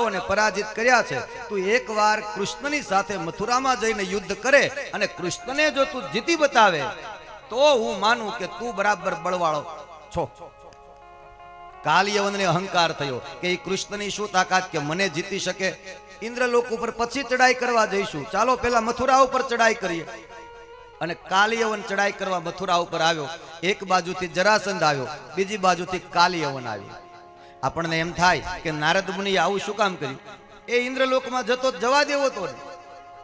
રાજાઓને પરાજિત કર્યા છે, તું એકવાર કૃષ્ણની સાથે મથુરામાં જઈને યુદ્ધ કરે અને કૃષ્ણને જો તું જીતી બતાવે તો હું માનું કે તું બરાબર બળવાળો છો. કાલિયવનને અહંકાર થયો કે એ કૃષ્ણની શું તાકાત કે મને જીતી શકે. ઇન્દ્રલોક ઉપર પછી ચડાઈ કરવા જઈશું, ચાલો પેલા મથુરા ઉપર ચડાઈ કરીએ. અને કાલિયવન ચડાઈ કરવા મથુરા ઉપર આવ્યો. એક બાજુથી જરાસંધ આવ્યો, બીજી બાજુથી કાલિયવન આવ્યો. આપણને એમ થાય કે નારદ મુનિએ આવું શું કામ કર્યું? એ ઇન્દ્રલોકમાં જતો જવા દેવો તો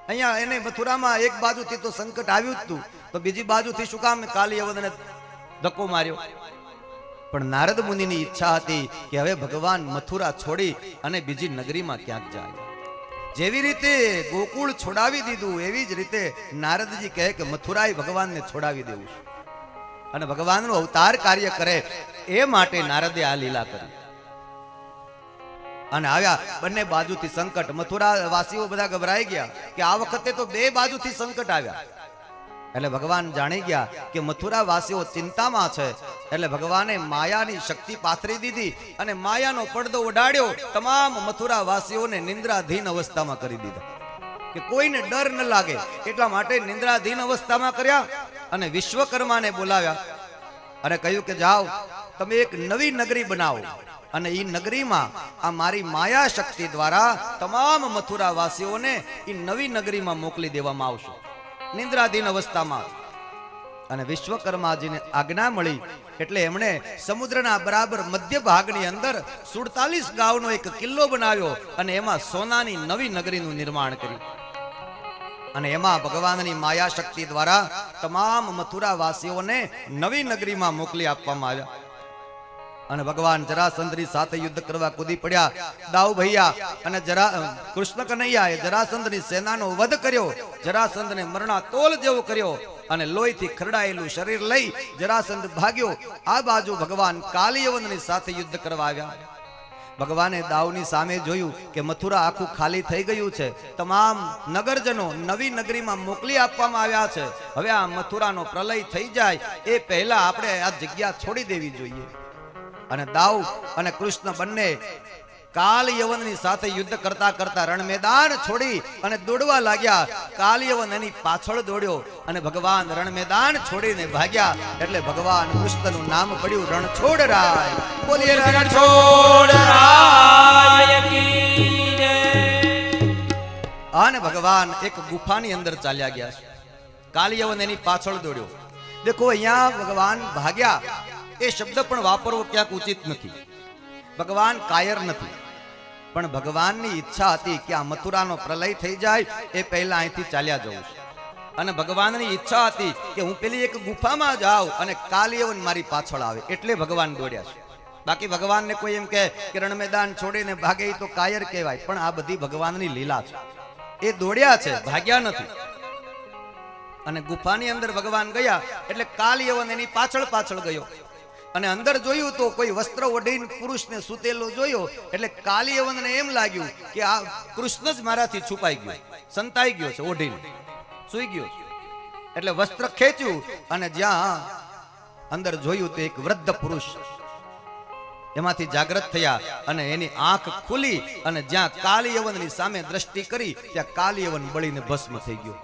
અહીંયા એને મથુરામાં એક બાજુથી તો સંકટ આવ્યું જ હતું, તો બીજી બાજુથી શું કામ કાલિયવનને ધક્કો માર્યો? પણ નારદ મુનિની ઈચ્છા હતી કે હવે ભગવાન મથુરા છોડી અને બીજી નગરીમાં ક્યાંક જાય. જેવી રીતે ગોકુળ છોડાવી દીધું એવી જ રીતે નારદજી કહે કે મથુરાએ ભગવાનને છોડાવી દેવું છે અને ભગવાનનું અવતાર કાર્ય કરે એ માટે નારદે આ લીલા કરી. અને આવ્યા બંને બાજુથી સંકટ. મથુરા વાસીઓ બધા ગભરાઈ ગયા કે આ વખતે તો બે બાજુથી સંકટ આવ્યા. એટલે ભગવાન જાણી ગયા કે મથુરા વાસીઓ ચિંતામાં છે. એટલે ભગવાને માયાની શક્તિ પાથરી દીધી અને માયાનો પડદો ઉડાડ્યો. તમામ મથુરા વાસીઓને નિંદ્રાધીન અવસ્થામાં કરી દીધા કે કોઈને ડર ન લાગે એટલા માટે નિંદ્રાધીન અવસ્થામાં કર્યા. અને વિશ્વકર્માને બોલાવ્યા અને કહ્યું કે જાઓ તમે એક નવી નગરી બનાવો અને એ નગરીમાં આ મારી માયા શક્તિ દ્વારા તમામ મથુરા વાસીઓને એ નવી નગરીમાં મોકલી દેવામાં આવશે નિંદ્રાધીન અવસ્થામાં. અને વિશ્વકર્માજીને આજ્ઞા મળી એટલે એમણે સમુદ્રના બરાબર મધ્ય ભાગની અંદર 47 ગાંવનો એક કિલ્લો બનાવ્યો અને એમાં સોનાની નવી નગરીનું નિર્માણ કર્યું. અને એમાં ભગવાનની માયા શક્તિ દ્વારા તમામ મથુરા વાસીઓને નવી નગરીમાં મોકલી આપવામાં આવ્યા. અને ભગવાન જરાસંધની સાથે યુદ્ધ કરવા કૂદી પડ્યા. દાઉ ભૈયા અને કૃષ્ણ કનૈયાએ જરાસંધની સેનાનો વધ કર્યો. જરાસંધને મરણાતોલ જેવો કર્યો અને લોહીથી ખરડાયેલું શરીર લઈ જરાસંધ ભાગ્યો. આ બાજુ ભગવાન કાલિયવનની સાથે યુદ્ધ કરવા આવ્યા. ભગવાને દાઉની સામે જોયું કે મથુરા આખું ખાલી થઈ ગયું છે, તમામ નગરજનો નવી નગરીમાં મોકલી આપવામાં આવ્યા છે. હવે આ મથુરાનો પ્રલય થઈ જાય એ પહેલા આપણે આ જગ્યા છોડી દેવી જોઈએ. અને દાઉ અને કૃષ્ણ બંને કાલિયવનની સાથે યુદ્ધ કરતા કરતા રણ મેદાન છોડી અને દોડવા લાગ્યા. કાલિયવન એની પાછળ દોડ્યો અને ભગવાન રણ મેદાન છોડીને ભાગ્યા. એટલે ભગવાન કૃષ્ણનું નામ પડ્યું રણછોડરાય. બોલીએ રણછોડરાય કી જય. અને ભગવાન એક ગુફાની અંદર ચાલ્યા ગયા છે. કાલિયવન એની પાછળ દોડ્યો. દેખો અહીંયા ભગવાન ભાગ્યા એ શબ્દ પણ વાપરવો ક્યાંક ઉચિત નથી. ભગવાન કાયર નથી, પણ ભગવાનની ઈચ્છા હતી કે આ મથુરાનો પ્રલય થઈ જાય એ પહેલા અહીંથી ચાલ્યા જવું છે. અને ભગવાનની ઈચ્છા હતી કે હું પેલી એક ગુફામાં જાઉં અને કાલિયવન મારી પાછળ આવે, એટલે ભગવાન દોડ્યા છે. બાકી ભગવાનને કોઈ એમ કહે કે રણ મેદાન છોડીને ભાગે તો કાયર કહેવાય, પણ આ બધી ભગવાનની લીલા છે. એ દોડ્યા છે, ભાગ્યા નથી. અને ગુફાની અંદર ભગવાન ગયા એટલે કાલિયવન એની પાછળ પાછળ ગયો અને અંદર જોયું તો કોઈ વસ્ત્ર ઓઢીને પુરુષને સૂતેલો જોયો. એટલે કાલિયવનને એમ લાગ્યું કે આ કૃષ્ણ જ મારાથી છુપાઈ ગયો, સંતાઈ ગયો છે, ઓઢીને સૂઈ ગયો છે. એટલે વસ્ત્ર ખેંચ્યું અને જ્યાં અંદર જોયું તો એક વૃદ્ધ પુરુષ એમાંથી જાગૃત થયા અને એની આંખ ખુલી અને જ્યાં કાલિયવનની સામે દ્રષ્ટિ કરી ત્યાં કાલિયવન બળીને ભસ્મ થઈ ગયો.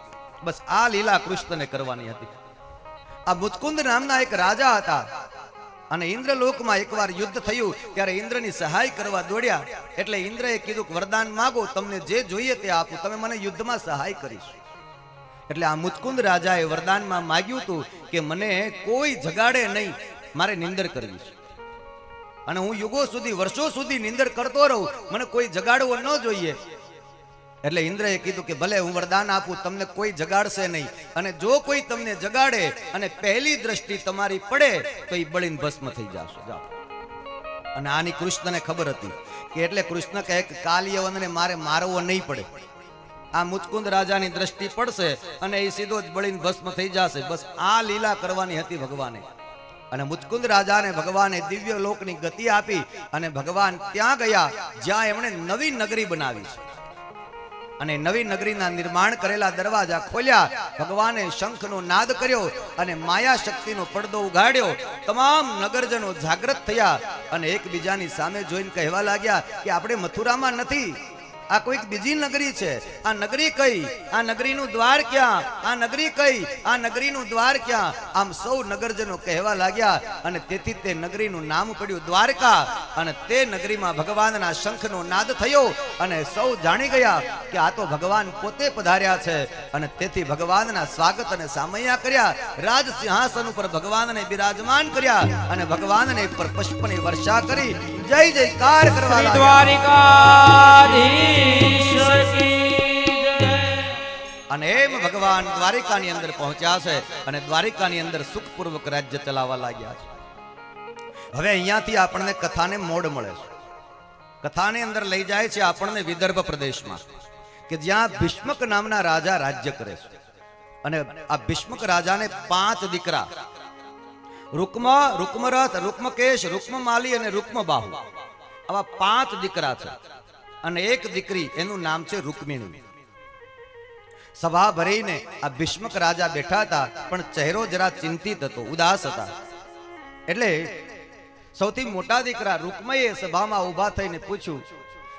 બસ આ લીલા કૃષ્ણને કરવાની હતી. આ મુચકુંદ નામના એક રાજા હતા અને ઇન્દ્રલોકમાં એકવાર યુદ્ધ થયું ત્યારે ઇન્દ્રની સહાય કરવા દોડ્યા. એટલે ઇન્દ્રએ કીધું કે વરદાન માંગો, તમને જે જોઈએ તે આપું, તમે મને યુદ્ધમાં સહાય કરીશ. એટલે આ મુચકુંદ રાજાએ વરદાનમાં માંગ્યું હતું કે મને કોઈ જગાડે નહીં, મારે નિંદર કરવી છે અને હું યુગો સુધી વર્ષો સુધી નિંદર કરતો રહું, મને કોઈ જગાડવો ન જોઈએ. એટલે ઇન્દ્રએ કીધું કે ભલે હું વરદાન આપું, તમને કોઈ જગાડશે નહીં, અને જો કોઈ તમને જગાડે અને પહેલી દ્રષ્ટિ તમારી પડે તો એ બળીને ભસ્મ થઈ જશે. જાઓ. અને આની કૃષ્ણને ખબર હતી કે એટલે કૃષ્ણ કહે કે કાલિયવનને મારે મારવો નહીં પડે, આ મુચકુંદ રાજાની દ્રષ્ટિ પડશે અને એ સીધો જ બળીને ભસ્મ થઈ જશે. બસ આ લીલા કરવાની હતી ભગવાને. અને મુચકુંદ રાજાને ભગવાને દિવ્ય લોકની ગતિ આપી અને ભગવાન ત્યાં ગયા જ્યાં એમણે નવી નગરી બનાવી છે. અને નવી નગરીના નિર્માણ કરેલા દરવાજા ખોલ્યા. ભગવાને શંખનો નાદ કર્યો અને માયા શક્તિનો પડદો ઉગાડ્યો. તમામ નગરજનો જાગૃત થયા અને એકબીજાની સામે જોઈને કહેવા લાગ્યા કે આપણે મથુરામાં નથી, આ કોઈક બીજી નગરી છે. આ નગરી કઈ? આ નગરીનું દ્વાર ક્યાં? આ નગરી કઈ? આ નગરીનું દ્વાર ક્યાં? આમ સૌ નગરજનો કહેવા લાગ્યા અને તેથી તે નગરીનું નામ પડ્યું દ્વારકા. અને તે નગરીમાં ભગવાનના શંખનો નાદ થયો અને સૌ જાણી ગયા કે આ તો ભગવાન પોતે પધાર્યા છે. અને તેથી ભગવાનના સ્વાગત અને સામૈયા કર્યા, રાજ સિંહાસન ઉપર ભગવાનને બિરાજમાન કર્યા અને ભગવાનને પર પુષ્પની વર્ષા કરી જય જયકાર કરવા લાગ્યા. અને એમ ભગવાન દ્વારિકાની અંદર પહોંચ્યા છે અને દ્વારિકાની અંદર સુખપૂર્વક રાજ્ય ચલાવવા લાગ્યા છે. હવે અહીંયાથી આપણને કથાને મોડ મળે છે. કથાની અંદર લઈ જાય છે આપણને વિદર્ભ પ્રદેશમાં, કે જ્યાં ભીષ્મક નામના રાજા રાજ્ય કરે છે. અને આ ભીષ્મક રાજાને 5 દીકરા, રૂક્મ, રૂક્મરથ, રૂક્મકેશ, રૂક્મમાલી અને રૂક્મબાહુ, આવા 5 દીકરા છે. અને એક દીકરી, એનું નામ છે રૂક્મિણી. સભા ભરીને આ ભીષ્મક રાજા બેઠા હતા, પણ ચહેરો જરા ચિંતિત હતો, ઉદાસ હતા. એટલે સૌથી મોટા દીકરા રૂક્મયે સભામાં ઊભા થઈને પૂછ્યું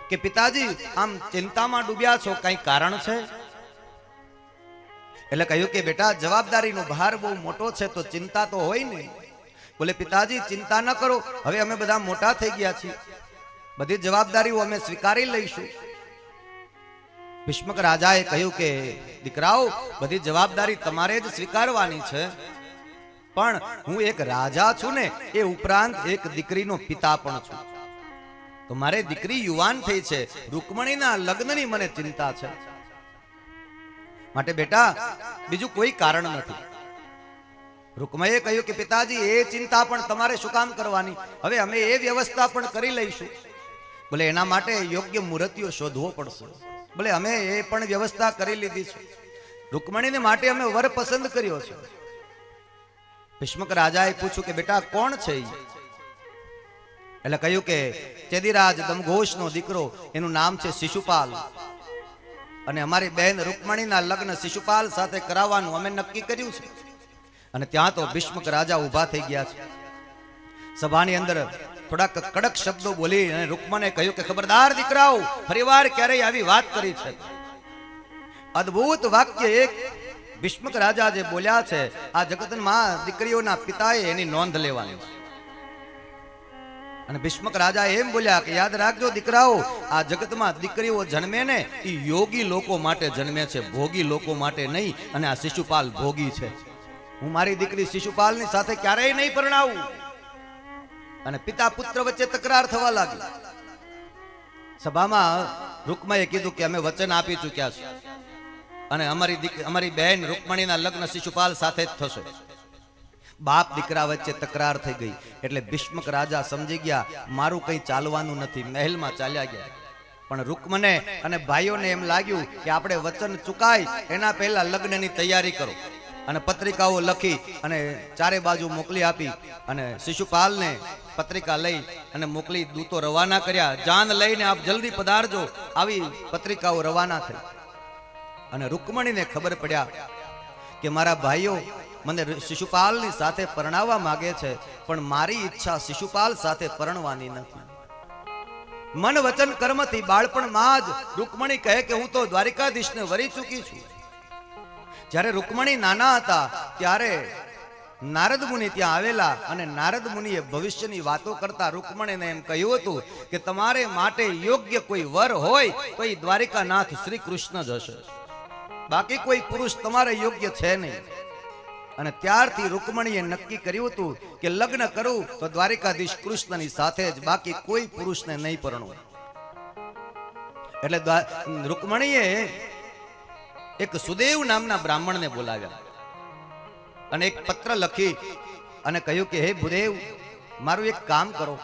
કે પિતાજી, આમ ચિંતામાં ડૂબ્યા છો, કઈ કારણ છે? એટલે કહ્યું કે બેટા, જવાબદારીનો ભાર બહુ મોટો છે તો ચિંતા તો હોય ને. બોલે પિતાજી, ચિંતા ન કરો, હવે અમે બધા મોટા થઈ ગયા છીએ, બધી જવાબદારીઓ અમે સ્વીકારી લઈશું. ભીષ્મક રાજાએ કહ્યું કે દીકરાઓ, બધી જવાબદારી તમારે જ સ્વીકારવાની છે, પણ હું એક રાજા છું ને, એ ઉપરાંત એક દીકરીનો પિતા પણ છું. તો મારે દીકરી યુવાન થઈ છે, રૂકમણીના લગ્નની મને ચિંતા છે. માટે બેટા, બીજું કોઈ કારણ નથી. રૂકમયે કહ્યું કે પિતાજી, એ ચિંતા પણ તમારે શું કામ કરવાની? હવે અમે એ વ્યવસ્થા પણ કરી લઈશું. બોલે એના માટે યોગ્ય મૂર્તિઓ શોધવો પડશે. બોલે અમે એ પણ વ્યવસ્થા કરી લીધી છે, રૂકમણીને માટે અમે વર પસંદ કર્યો છે. ભીષ્મક રાજાએ પૂછ્યું કે બેટા, કોણ છે ઈ? એટલે કહ્યું કે ચેદીરાજ દમઘોષનો દીકરો, એનું નામ છે શિશુપાલ. અને અમારી બહેન રૂકમણીના લગ્ન શિશુપાલ સાથે કરાવવાનું અમે નક્કી કર્યું છે. અને ત્યાં તો ભીષ્મક રાજા ઊભા થઈ ગયા છે. સભાની અંદર થોડાક કડક શબ્દો બોલી અને રૂકમને કહ્યું કે ખબરદાર દીકરાઓ, ફરીવાર ક્યારેય આવી વાત કરી છે. અદ્ભુત વાક્ય એક ભીષ્મક રાજા જે બોલ્યા છે, આ જગતમાં દીકરીઓના પિતાએ એની નોંધ લેવાની છે. અને ભીષ્મક રાજા એમ બોલ્યા કે યાદ રાખજો દીકરાઓ, આ જગતમાં દીકરીઓ જન્મે ને એ યોગી લોકો માટે જન્મે છે, ભોગી લોકો માટે નહીં. અને આ શિશુપાલ ભોગી છે. હું મારી દીકરી શિશુપાલની સાથે ક્યારેય નહીં પરણાવું. અને પિતા પુત્ર વચ્ચે તકરાર થવા લાગી. સભામાં રૂકમયે કીધું કે અમે વચન આપી ચૂક્યા છે અને અમારી બહેન રૂકમણીના લગ્ન શિશુપાલ સાથે જ થશે. બાપ દીકરા વચ્ચે તકરાર થઈ ગઈ. એટલે ભીષ્મક રાજા સમજી ગયા મારું કંઈ ચાલવાનું નથી, મહેલમાં ચાલ્યા ગયા. પણ રૂકમને અને ભાઈઓને એમ લાગ્યું કે આપણે વચન ચૂકાય એના પહેલા લગ્નની તૈયારી કરો. અને પત્રિકાઓ લખી અને ચારે બાજુ મોકલી આપી. અને શિશુપાલને પત્રિકા લઈ અને મોકલી, દૂતો રવાના કર્યા. જાન લઈને આપ જલ્દી પધારજો. આવી પત્રિકાઓ રવાના થઈ. અને રૂકમણીને ખબર પડ્યા કે મારા ભાઈઓ મને શિશુપાલની સાથે પરણાવવા માંગે છે, પણ મારી ઈચ્છા શિશુપાલ સાથે પરણવાની નથી. મન વચન કર્મથી બાળપણમાં જ રૂકમણી કહે કે હું તો દ્વારિકાધીશને વરી ચૂકી છું. જ્યારે રૂકમણી નાના હતા ત્યારે નારદ મુનિ ત્યાં આવેલા અને નારદ મુનિએ ભવિષ્યની વાતો કરતા રૂકમણીને એમ કહ્યું હતું કે તમારે માટે યોગ્ય કોઈ વર હોય તો એ દ્વારિકાનાથ શ્રી કૃષ્ણ જ હશે, બાકી કોઈ પુરુષ તમારે યોગ્ય છે નહીં. અને ત્યારથી રૂકમણીએ નક્કી કર્યું હતું કે લગ્ન કરું તો દ્વારિકાધીશ કૃષ્ણની સાથે જ, બાકી કોઈ પુરુષને નહીં પરણવું. એટલે રૂકમણીએ એક સુદેવ નામના બ્રાહ્મણને બોલાવ્યા અને એક પત્ર લખી અને કહ્યું કે હે ભૂદેવ, મારું એક કામ કરો,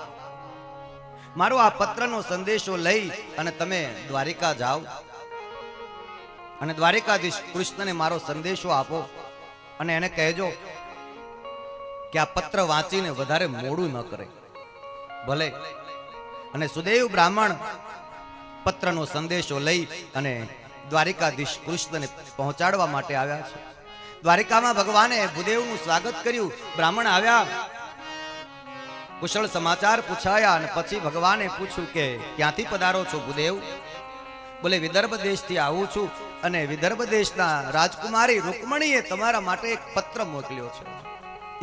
મારો આ પત્રનો સંદેશો લઈ અને તમે દ્વારિકા જાઓ અને દ્વારિકાધીશ કૃષ્ણને મારો સંદેશો આપો અને એને કહેજો કે આ પત્ર વાંચીને વધારે મોડું ન કરે. ભલે. અને સુદેવ બ્રાહ્મણ પત્રનો સંદેશો લઈ અને દ્વારિકાધીશ કૃષ્ણને પહોંચાડવા માટે આવ્યા છે. દ્વારિકામાં ભગવાને ભૂદેવનું સ્વાગત કર્યું. બ્રાહ્મણ આવ્યા કુશળ સમાચાર પૂછાયા અને પછી ભગવાને પૂછ્યું કે ક્યાંથી પધારો છો ભૂદેવ? બોલે વિદર્ભ દેશથી આવું છું અને વિદર્ભ દેશના રાજકુમારી રૂકમણીએ તમારા માટે એક પત્ર મોકલ્યો છે.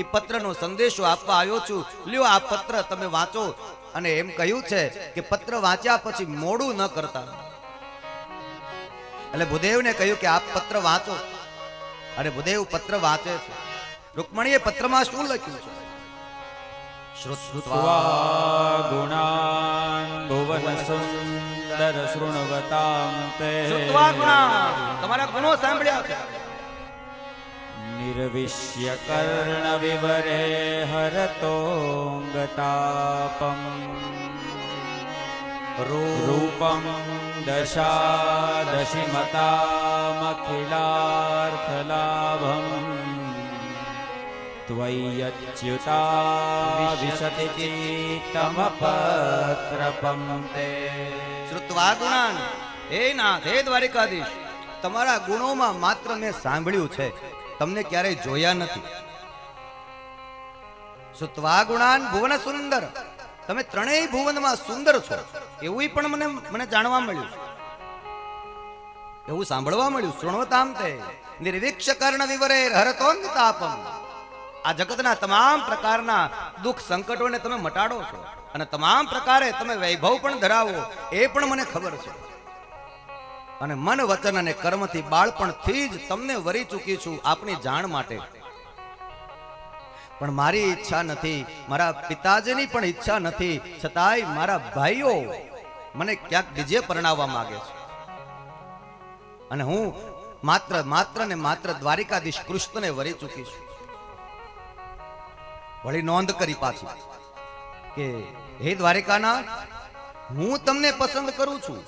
એ પત્રનો સંદેશો આપવા આવ્યો છું. લ્યો આ પત્ર તમે વાંચો. અને એમ કહ્યું છે કે પત્ર વાંચ્યા પછી મોડું ન કરતા. એટલે ભૂદેવને કહ્યું કે આપ પત્ર વાંચો. અને ભૂદેવ પત્ર વાંચે છે. રૂકમણીએ પત્રમાં શું લખ્યું છે? શ્રુત્વા ગુણાન ભુવન સુંદર શૃણવતાં તે. શ્રુત્વા ગુણાન, તમારા ગુણો સાંભળ્યા છે. નિર્વિશ્ય કર્ણ વિવરે હરતોંગતાપમ રૂપમ દશાદશિમતામખિલાર્થલાભમ ત્વય્યચ્યુતા વિશતિ ચિત્તમ પત્રપમ તે. શ્રુત્વા ગુણાન, હે નાથ, હે દ્વારિકાધીશ, તમારા ગુણોમાં માત્ર મેં સાંભળ્યું છે, તમને ક્યારેય જોયા નથી. શ્રુત્વા ગુણાન ભુવન સુંદર, તમે ત્રણેય ભુવનમાં સુંદર છો એવું પણ મને જાણવા મળ્યું, એવું સાંભળવા મળ્યું. શૃણવતામ તે નિર્વિક્ષ કર્ણ વિવરે હરતોંગતાપમ. આ જગતના તમામ પ્રકારના દુઃખ સંકટોને તમે મટાડો છો અને તમામ પ્રકારે તમે વૈભવ પણ ધરાવો એ પણ મને ખબર છે. અને મન વચન અને કર્મથી બાળપણથી જ તમને વરી ચૂકી છું આપની જાણ માટે. પણ મારી ઈચ્છા નથી, મારા પિતાજીની પણ ઈચ્છા નથી, છતાંય મારા ભાઈઓ મને ક્યાંક બીજે પરણાવવા માંગે છે. અને હું માત્ર ને માત્ર દ્વારિકાધીશ કૃષ્ણને વરી ચૂકી છું. વળી નોંધ કરી પાછી કે હે દ્વારિકાનાથ, હું તમને પસંદ કરું છું,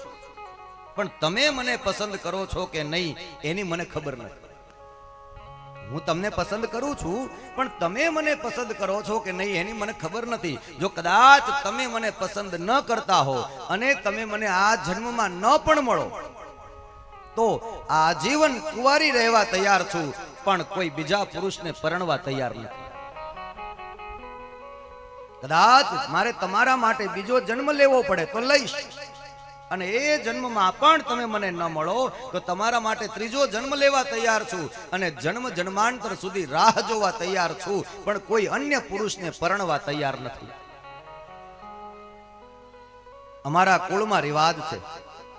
પણ તમે મને પસંદ કરો છો કે નહીં એની મને ખબર નથી. હું તમને પસંદ કરું છું પણ તમે મને પસંદ કરો છો કે નહીં એની મને ખબર નથી. જો કદાચ તમે મને પસંદ ન કરતા હો અને તમે મને આ જન્મમાં ન પણ મળો તો આજીવન કુંવારી રહેવા તૈયાર છું, પણ કોઈ બીજા પુરુષને પરણવા તૈયાર નથી. કદાચ મારે તમારા માટે બીજો જન્મ લેવો પડે તો લઈશ, અને એ જન્મમાં પણ તમે મને ન મળો તો તમારા માટે ત્રીજો જન્મ લેવા તૈયાર છું, અને જન્મ જન્માંતર સુધી રાહ જોવા તૈયાર છું, પણ કોઈ અન્ય પુરુષને પરણવા તૈયાર નથી. અમારા કુળમાં રિવાજ છે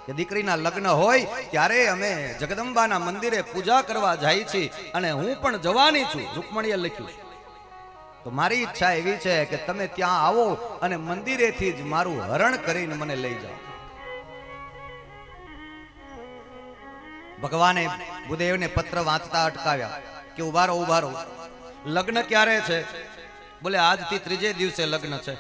કે દીકરીના લગ્ન હોય ત્યારે અમે જગદંબાના મંદિરે પૂજા કરવા જાય છીએ, અને હું પણ જવાની છું. રૂકમણીએ લખ્યું. તો મારી ઈચ્છા એવી છે કે તમે ત્યાં આવો અને મંદિરેથી જ મારું હરણ કરીને મને લઈ જાઓ. ભગવાને ભૂદેવને પત્ર વાંચતા અટકાવ્યા કે ઉભા રહો, લગ્ન ક્યારે છે? બોલે આજથી ત્રીજે દિવસે લગ્ન છે.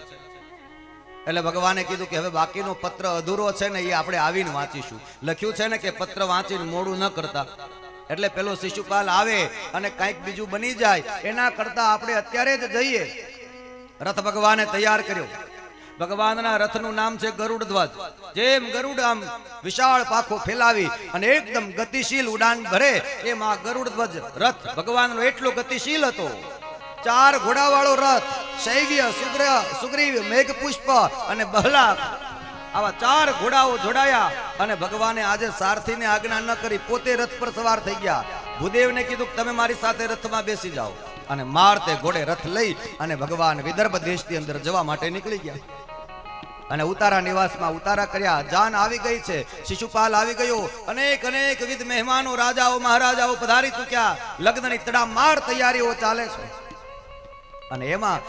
એટલે ભગવાને કીધું કે હવે બાકીનો પત્ર અધૂરો છે ને એ આપણે આવીને વાંચીશું. લખ્યું છે ને કે પત્ર વાંચીને મોડું ન કરતા. એટલે પેલો શિશુપાલ આવે અને કંઈક બીજું બની જાય એના કરતા આપણે અત્યારે જ જઈએ. રથ ભગવાને તૈયાર કર્યો. ભગવાનના રથનું નામ છે ગરુડ ધ્વજ. જેમ ગરુડ આમ વિશાળ પાંખો ફેલાવી અને એકદમ ગતિશીલ ઉડાન ભરે એમ આ ગરુડ ધ્વજ રથ ભગવાનનો એટલો ગતિશીલ હતો. 4 ઘોડાવાળો રથ, શૈવ્ય, સુગ્રીવ, મેઘપુષ્પ અને બહલા, આવા 4 ઘોડાઓ જોડાયા અને ભગવાને આજે સારથીને આજ્ઞા ન કરી પોતે રથ પર સવાર થઈ ગયા. ભૂદેવને કીધું કે તમે મારી સાથે રથમાં બેસી જાઓ, અને મારતે ઘોડે રથ લઈ અને ભગવાન વિદર્ભ દેશની અંદર જવા માટે નીકળી ગયા. અને ઉતારા નિવાસમાં ઉતારા કર્યા. જાન આવી ગઈ છે, શિશુપાલ આવી ગયો, અનેક વિધ મહેમાનો, રાજાઓ, મહારાજાઓ પધારી ચૂક્યા. લગ્નની તડામાર તૈયારીઓ ચાલે છે. અને એમાં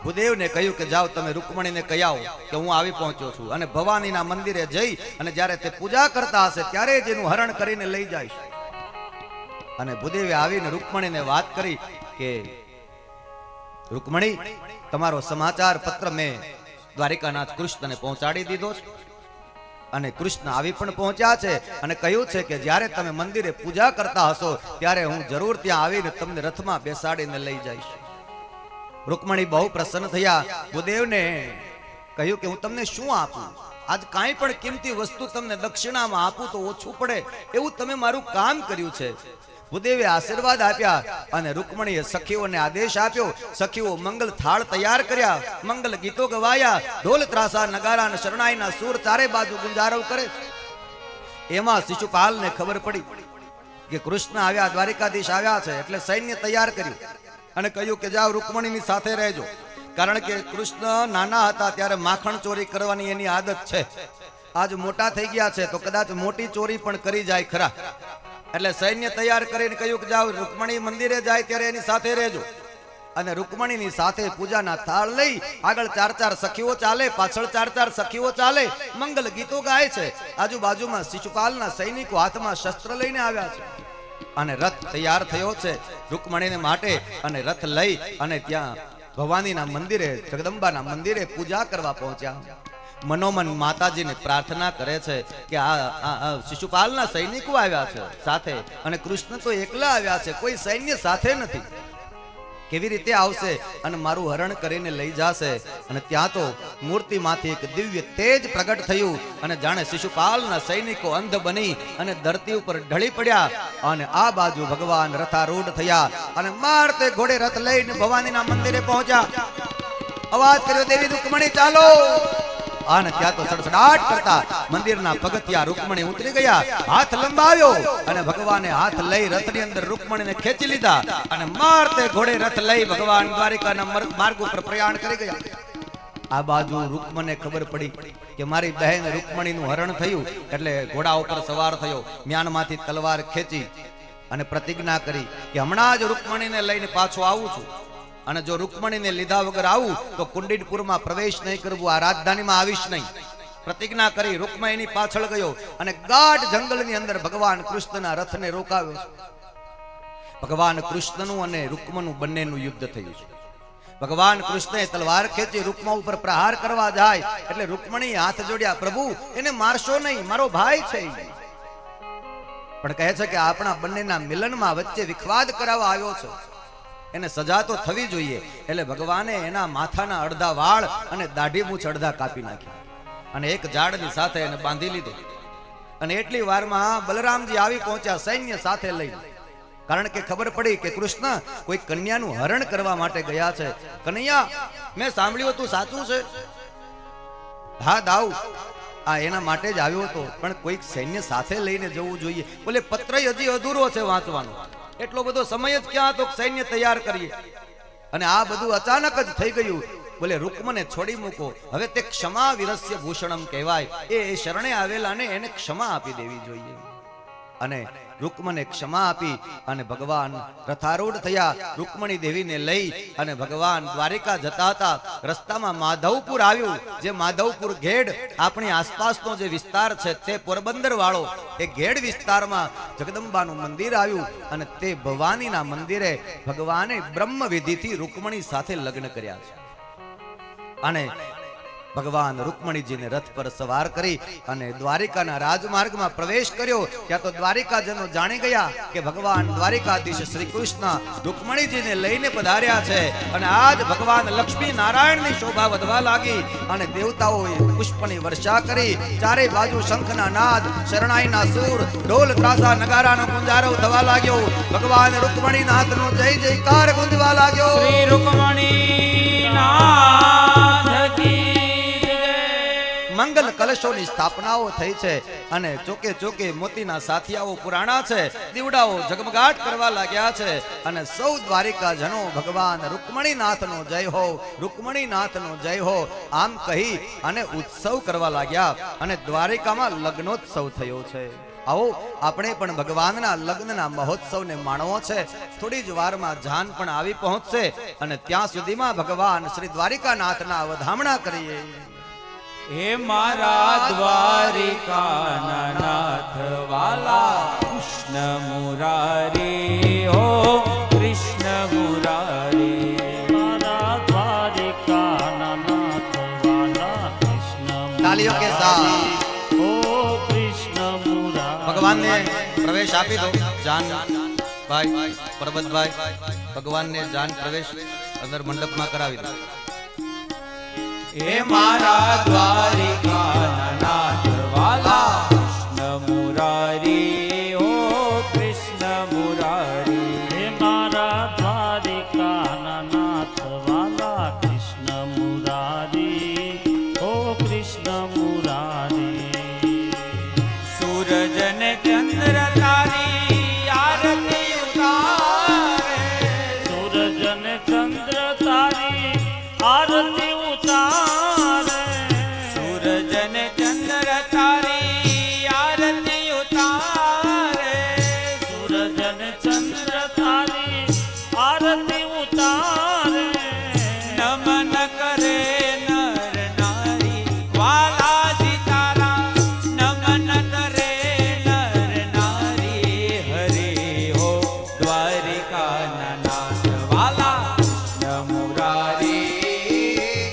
ભૂદેવને કહ્યું કે જાઓ તમે રૂકમણીને કહી આવો કે હું આવી પહોંચ્યો છું, અને ભવાનીના મંદિરે જઈ અને જ્યારે તે પૂજા કરતા હશે ત્યારે જ એનું હરણ કરીને લઈ જઈશ. અને ભૂદેવે આવીને રૂકમણીને વાત કરી કે રૂકમણી, તમારો સમાચાર પત્ર મેં દ્વારિકાનાથ કૃષ્ણને પહોંચાડી દીધો છે, અને કૃષ્ણ આવી પણ પહોંચ્યા છે, અને કહ્યું છે કે જ્યારે તમે મંદિરે પૂજા કરતા હશો ત્યારે હું જરૂર ત્યાં આવીને તમને રથમાં બેસાડીને લઈ જઈશ. રૂકમણી બહુ પ્રસન્ન થયા. ભૂદેવને કહ્યું કે હું તમને શું આપું? આજ કાંઈ પણ કિંમતી વસ્તુ તમને દક્ષિણામાં આપું તો ઓછું પડે એવું તમે મારું કામ કર્યું છે. ભૂદેવે આશીર્વાદ આપ્યા અને રૂકમણીએ સખીઓને આદેશ આપ્યો. સખીઓ મંગલ થાળ તૈયાર કર્યા, મંગલ ગીતો ગવાયા, ઢોલ ત્રાસા નગારા અને શરણાઈના સૂર ચારે બાજુ ગુંજારવ કરે. એમાં શિશુપાલને ખબર પડી કે કૃષ્ણ આવ્યા, દ્વારિકાધીશ આવ્યા છે, એટલે સૈન્ય તૈયાર કર્યું અને કહ્યું કે જાઓ રૂકમણીની સાથે રહેજો. કારણ કે કૃષ્ણ નાના હતા ત્યારે માખણ ચોરી કરવાની એની આદત છે. આજ મોટા થઈ ગયા છે તો કદાચ મોટી ચોરી પણ કરી જાય ખરા. એટલે સૈન્ય તૈયાર કરીને કહ્યું કે જાઓ રૂકમણી મંદિરે જાય ત્યારે એની સાથે રહેજો. અને રૂકમણીની સાથે પૂજાના થાળ લઈ આગળ 4-4 સખીઓ ચાલે, પાછળ 4-4 સખીઓ ચાલે, મંગલ ગીતો ગાય છે. આજુબાજુમાં શિશુપાલના સૈનિકો હાથમાં શસ્ત્ર લઈને આવ્યા છે અને રથ તૈયાર થયો છે રૂકમણીને માટે. અને રથ લઈ અને ત્યાં ભવાનીના મંદિરે, જગદંબાના મંદિરે પૂજા કરવા પહોંચ્યા. મનોમન માતાજીને પ્રાર્થના કરે છે કે આ શિશુપાલના સૈનિકો આવ્યા છે સાથે, અને કૃષ્ણ તો એકલા આવ્યા છે, કોઈ સૈન્ય સાથે નથી. કેવી રીતે આવશે અને મારું હરણ કરીને લઈ જશે? અને ત્યાં તો મૂર્તિમાંથી એક દિવ્ય તેજ પ્રગટ થયું અને જાણે શિશુપાલના સૈનિકો અંધ બની અને ધરતી ઉપર ઢળી પડ્યા. અને આ બાજુ ભગવાન રથારૂઢ થયા અને મારતે ઘોડે રથ લઈને ભવાનીના મંદિરે પહોંચ્યા. અવાજ કર્યો, દેવી રૂકમણી ચાલો. અને ત્યાં તો સડસડાટ કરતા મંદિરના પગથિયા રૂકમણી ઉતરી ગયા. હાથ લંબાવ્યો અને ભગવાને હાથ લઈ રથની અંદર રૂકમણીને ખેંચી લીધા અને મારતે ઘોડે રથ લઈ ભગવાન દ્વારિકાના માર્ગ ઉપર પ્રયાણ કરી ગયા. આ બાજુ રૂકમને ખબર પડી કે મારી બહેન રૂકમણીનું હરણ થયું, એટલે ઘોડા ઉપર સવાર થયો, મ્યાનમાંથી તલવાર ખેંચી અને પ્રતિજ્ઞા કરી કે હમણાં જ રૂકમણીને લઈને પાછો આવું છું. અને જો રૂકમણીને લીધા વગર આવું તો કુંડીનપુરમાં પ્રવેશ નહીં કરવું, આ રાજધાનીમાં આવીશ નહીં. પ્રતિજ્ઞા કરી રૂકમણી એની પાછળ ગયો અને ગાઢ જંગલની અંદર ભગવાન કૃષ્ણના રથને રોકાવ્યો. ભગવાન કૃષ્ણનું અને રૂકમનું બંનેનું યુદ્ધ થયું છે. ભગવાન કૃષ્ણે તલવાર ખેંચી રૂકમા ઉપર પ્રહાર કરવા જાય એટલે રૂકમણી હાથ જોડ્યા, પ્રભુ એને મારશો નહીં, મારો ભાઈ છે. પણ કહે છે કે આપણા બંનેના મિલનમાં વચ્ચે વિખવાદ કરાવવા આવ્યો છે, એને સજા તો થવી જોઈએ. એટલે ભગવાને એના માથાના અડધા વાળ અને દાઢી મૂછ અડધા કાપી નાખી અને એક ઝાડની સાથે એને બાંધી લીધો. અને એટલી વારમાં બલરામજી આવી પહોંચ્યા સૈન્ય સાથે લઈ. કારણ કે ખબર પડી કે કૃષ્ણ કોઈ કન્યાનું હરણ કરવા માટે ગયા છે. કનૈયા, મેં સાંભળ્યું તું સાચું છે? હા દાઉ, આ એના માટે જ આવ્યો હતો, પણ કોઈક સૈન્ય સાથે લઈને જવું જોઈએ. બોલે પત્ર હજી અધૂરો છે વાંચવાનો, એટલો બધો સમય જ ક્યાં હતો સૈન્ય તૈયાર કરીએ. અને આ બધું અચાનક જ થઈ ગયું. બોલે રૂકમને છોડી મૂકો, હવે તે ક્ષમા વિરસ્ય ભૂષણમ કહેવાય. એ શરણે આવેલા ને એને ક્ષમા આપી દેવી જોઈએ. અને રૂકમને ક્ષમા આપી અને ભગવાન રથારૂઢ થયા. રૂકમણી દેવીને લઈ અને ભગવાન દ્વારિકા જતા હતા. રસ્તામાં માધવપુર આવ્યું, જે માધવપુર ઘેડ આપણી આસપાસનો જે વિસ્તાર છે તે પોરબંદર વાળો એ ઘેડ વિસ્તારમાં જગદંબાનું મંદિર આવ્યું. અને તે ભવાનીના મંદિરે ભગવાને બ્રહ્મ વિધિથી રૂકમણી સાથે લગ્ન કર્યા છે. અને ભગવાન રૂકમણીજીને રથ પર સવાર કરી અને દ્વારિકાના રાજમાર્ગમાં પ્રવેશ કર્યો. ત્યાં તો દ્વારિકાજનો જાણી ગયા કે ભગવાન દ્વારિકાધીશ શ્રી કૃષ્ણ રૂકમણીજીને લઈને પધાર્યા છે. અને આજ ભગવાન લક્ષ્મી નારાયણની શોભા વધવા લાગી અને દેવતાઓએ પુષ્પની વર્ષા કરી. ચારે બાજુ શંખના નાદ, શરણાઈના સૂર, ઢોલ ત્રાસા નગારાનો ગુંજારવ થવા લાગ્યો. ભગવાન રૂકમણીના હાથનો જય જયકાર ગુંજવા લાગ્યો. શ્રી રૂકમણી નાથ કી મંગલ કલશોની સ્થાપનાઓ થઈ છે અને ચોકે ચોકે મોતીના સાથિયાઓ પુરાણા છે. દીવડાઓ ઝગમગાટ કરવા લાગ્યા છે અને સૌ દ્વારિકા જનો ભગવાન રૂકમણીનાથનો જય હો, રૂકમણીનાથનો જય હો આમ કહી અને ઉત્સવ કરવા લાગ્યા. અને દ્વારિકામાં લગ્નોત્સવ થયો છે. આવો આપણે પણ ભગવાનના લગ્નના મહોત્સવને માણવો છે. થોડી જ વારમાં જાન પણ આવી પહોંચશે અને ત્યાં સુધીમાં ભગવાન શ્રી દ્વારિકાનાથના વધામણા કરીએ. હે મારા દ્વારિકાના નાથ વાલા કૃષ્ણ મુરારી, હો કૃષ્ણ મુરારી. મારા દ્વારિકાના નાથ વાલા કૃષ્ણ તાલીઓ કે સાથ ઓ કૃષ્ણ મુરારી. ભગવાનને પ્રવેશ આપી દો. જાન ભાઈ, પરબતભાઈ, ભગવાનને જાન પ્રવેશ અંદર મંડપમાં કરાવી દો. હે મારા દ્વારિકાના ચંદ્ર તારી આરતી ઉતારે સૂરજ ને ચંદ્ર તારી આરતી ઉતારે સૂરજ ને ચંદ્ર તારી આરતી ઉતારે સૂરજ ને ચંદ્ર તારી આરતી ઉતારે નમન કરે નર નારી વાલાજી તારા નમન કરે નર નારી હરે હો દ્વારિકાના નાથ વાલા કૃષ્ણ મુરારી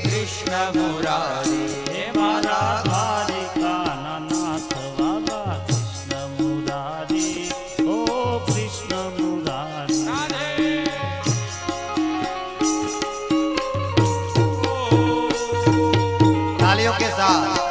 કૃષ્ણ મુરારી હે મારા મારા દ્વારિકાના નાથ વાલા કૃષ્ણ મુરારી ઓ કૃષ્ણ મુરારી રાધે तालियों के साथ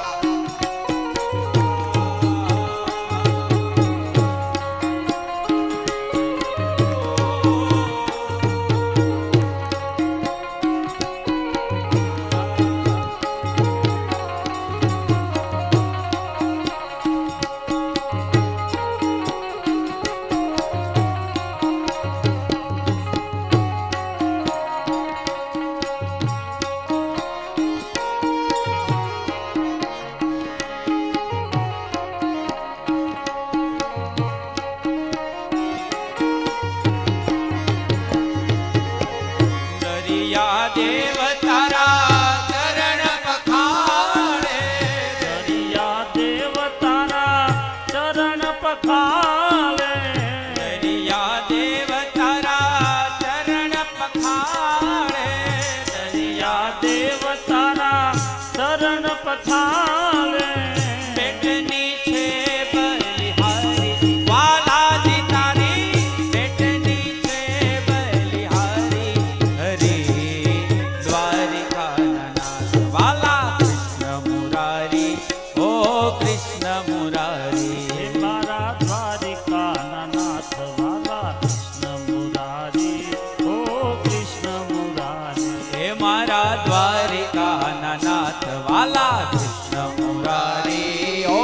દરિયા દેવ તારા ચરણ પખાડે દરિયા દેવ તારા ચરણ પખાલે દરિયા દેવ તારા ચરણ પખાડે દરિયા દેવ તારા ચરણ પખાલે બેટની છે બલિહારી વાલાજી તારી બેટની છે બલિહારી હરે દ્વારિકાના નાથ વાલા કૃષ્ણ મુરારી ઓ કૃષ્ણ મુરારી હે મારા દ્વારિકાના નાથ વાલા કૃષ્ણ મુરારી ઓ કૃષ્ણ મુરારી હે મારા દ્વારિકાના નાથ વાલા કૃષ્ણ મુરારી ઓ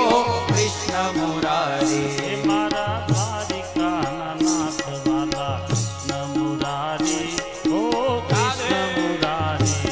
કૃષ્ણ મુરારી હે મારા દ્વારિકાના નાથ વાલા કૃષ્ણ મુરારી ઓ કૃષ્ણ મુરારી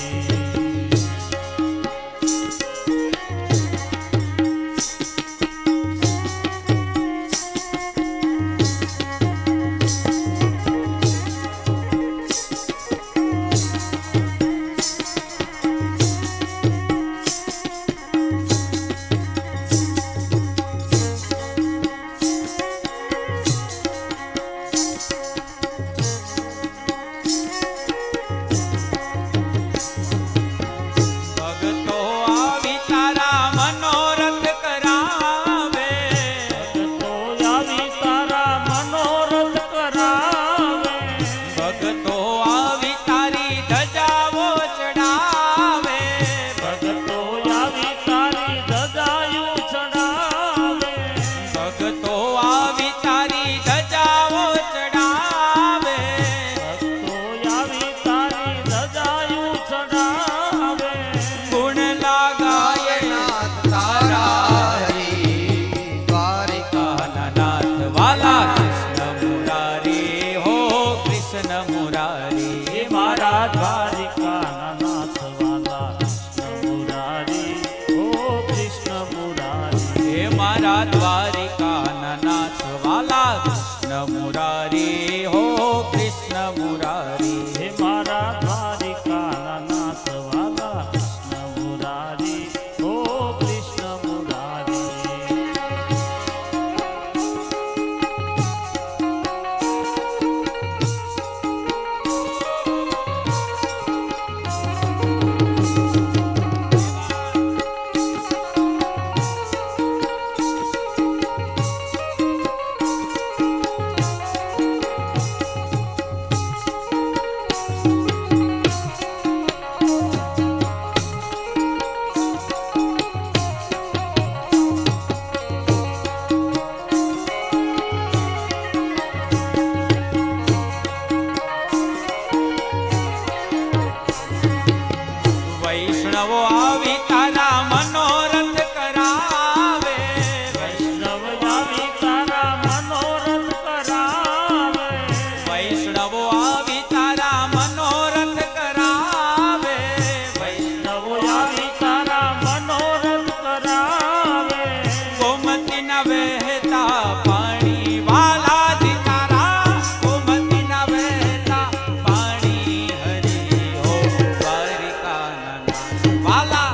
ગોમતીના વહેતા પાણી વાલાજી તારા ગોમતીના વહેતા પાણી હરી હો દ્વારિકાના નાથ વાલા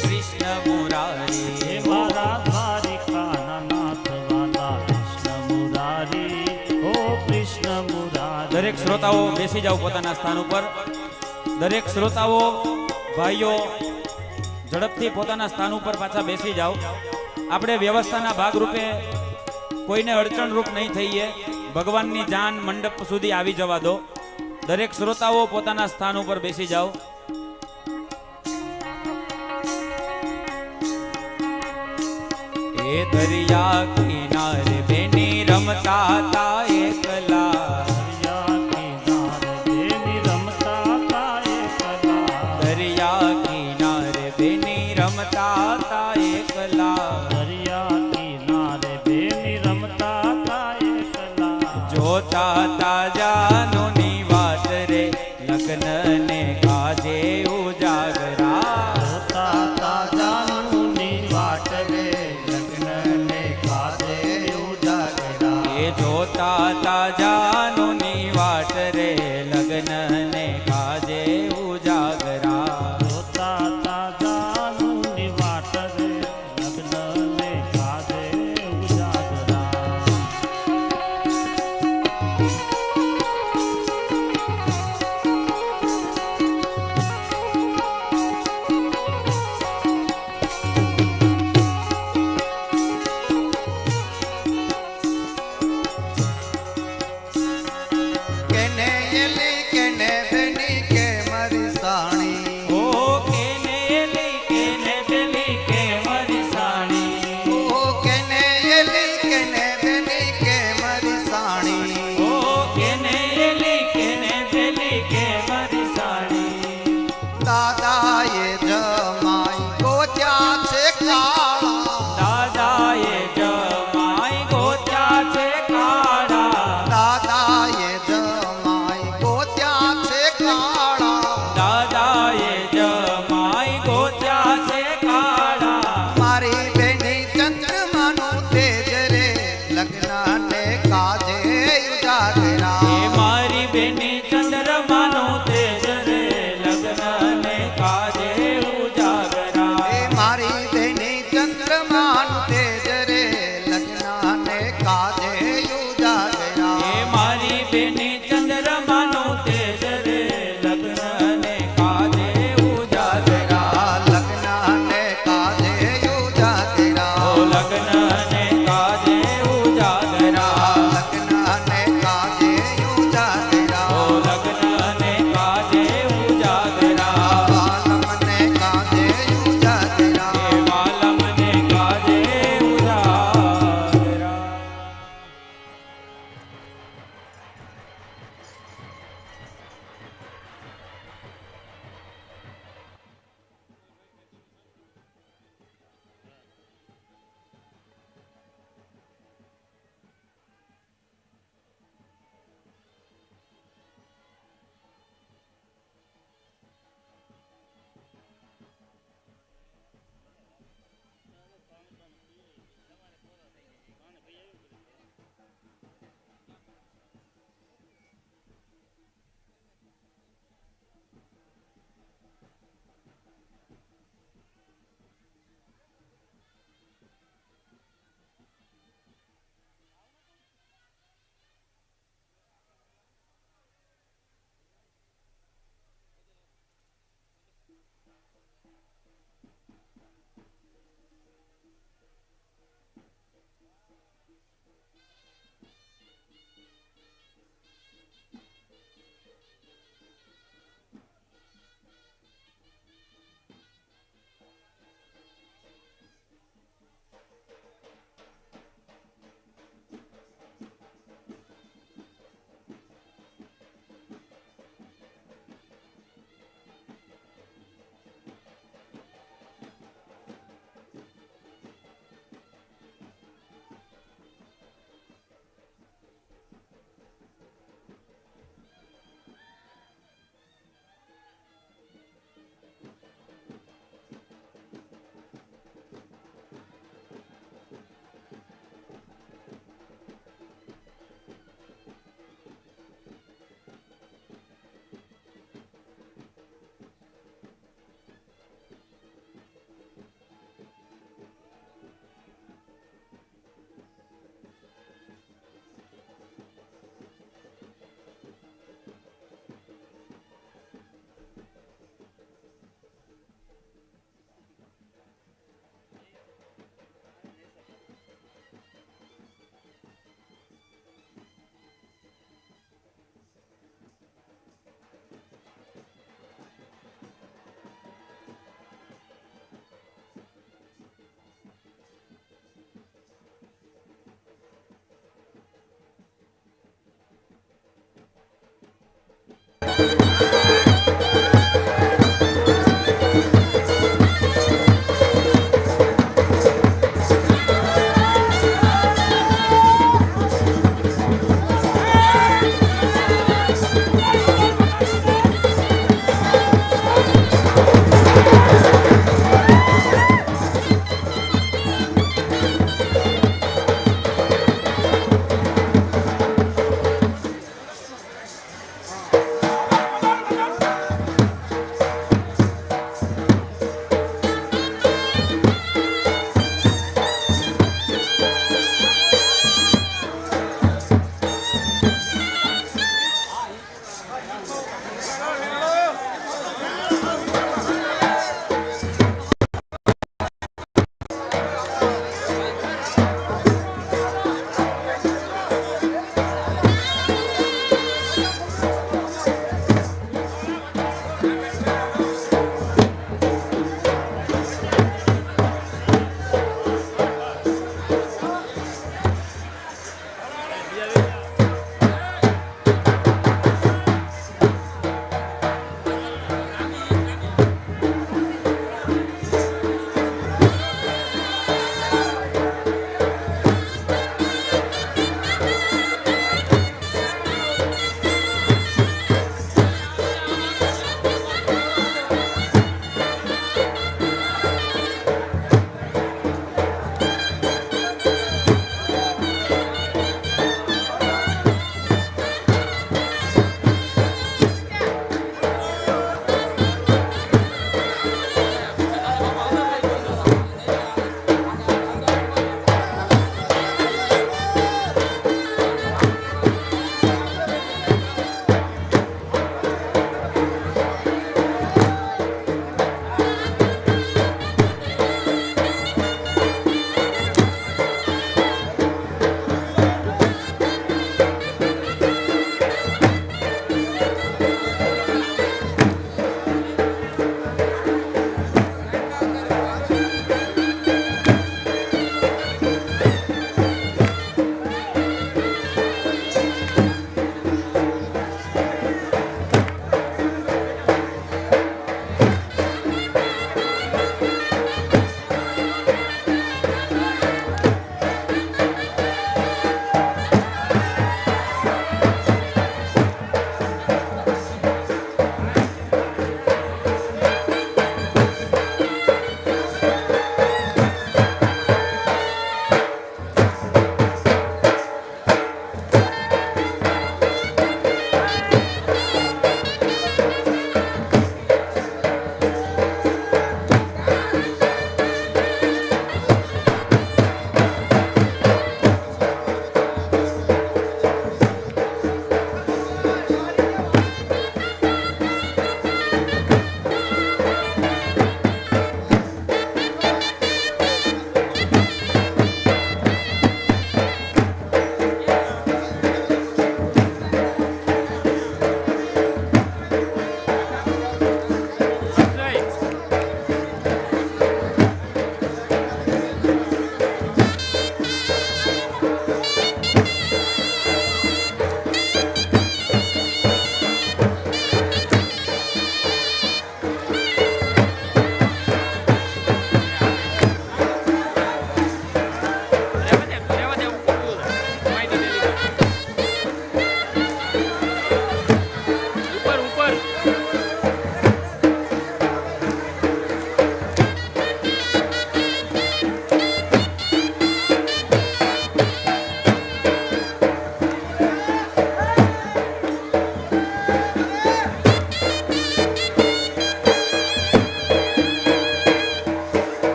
કૃષ્ણ મુરારી હે મારા દ્વારિકાના નાથ વાલા કૃષ્ણ મુરારી ઓ કૃષ્ણ મુરારી. દરેક શ્રોતાઓ બેસી જાઓ પોતાના સ્થાન ઉપર. દરેક શ્રોતાઓ ભાઈઓ ઝડપથી પોતાના સ્થાન ઉપર પાછા બેસી જાઓ. આપણે વ્યવસ્થાના ભાગરૂપે કોઈને અડચણરૂપ નહીં થઈએ. ભગવાનની જાન મંડપ સુધી આવી જવા દો. દરેક શ્રોતાઓ પોતાના સ્થાન ઉપર બેસી જાઓ. એ દરિયા કિનારે બેની રમતા હતા એકલા. દરિયા કિનારે બેની રમતા હતા એકલા. દરિયા કિનારે બેની રમતા હતા એકલા. દરિયા કિનારે બેની રમતા હતા એકલા. જોતા તાજાનોની વાત રે લગ્ન ને કાજે ઉજાગરા. જોતા તાજાનુની વાટ રે લગ્નને કાજે ઉજાગરા. એ જોતા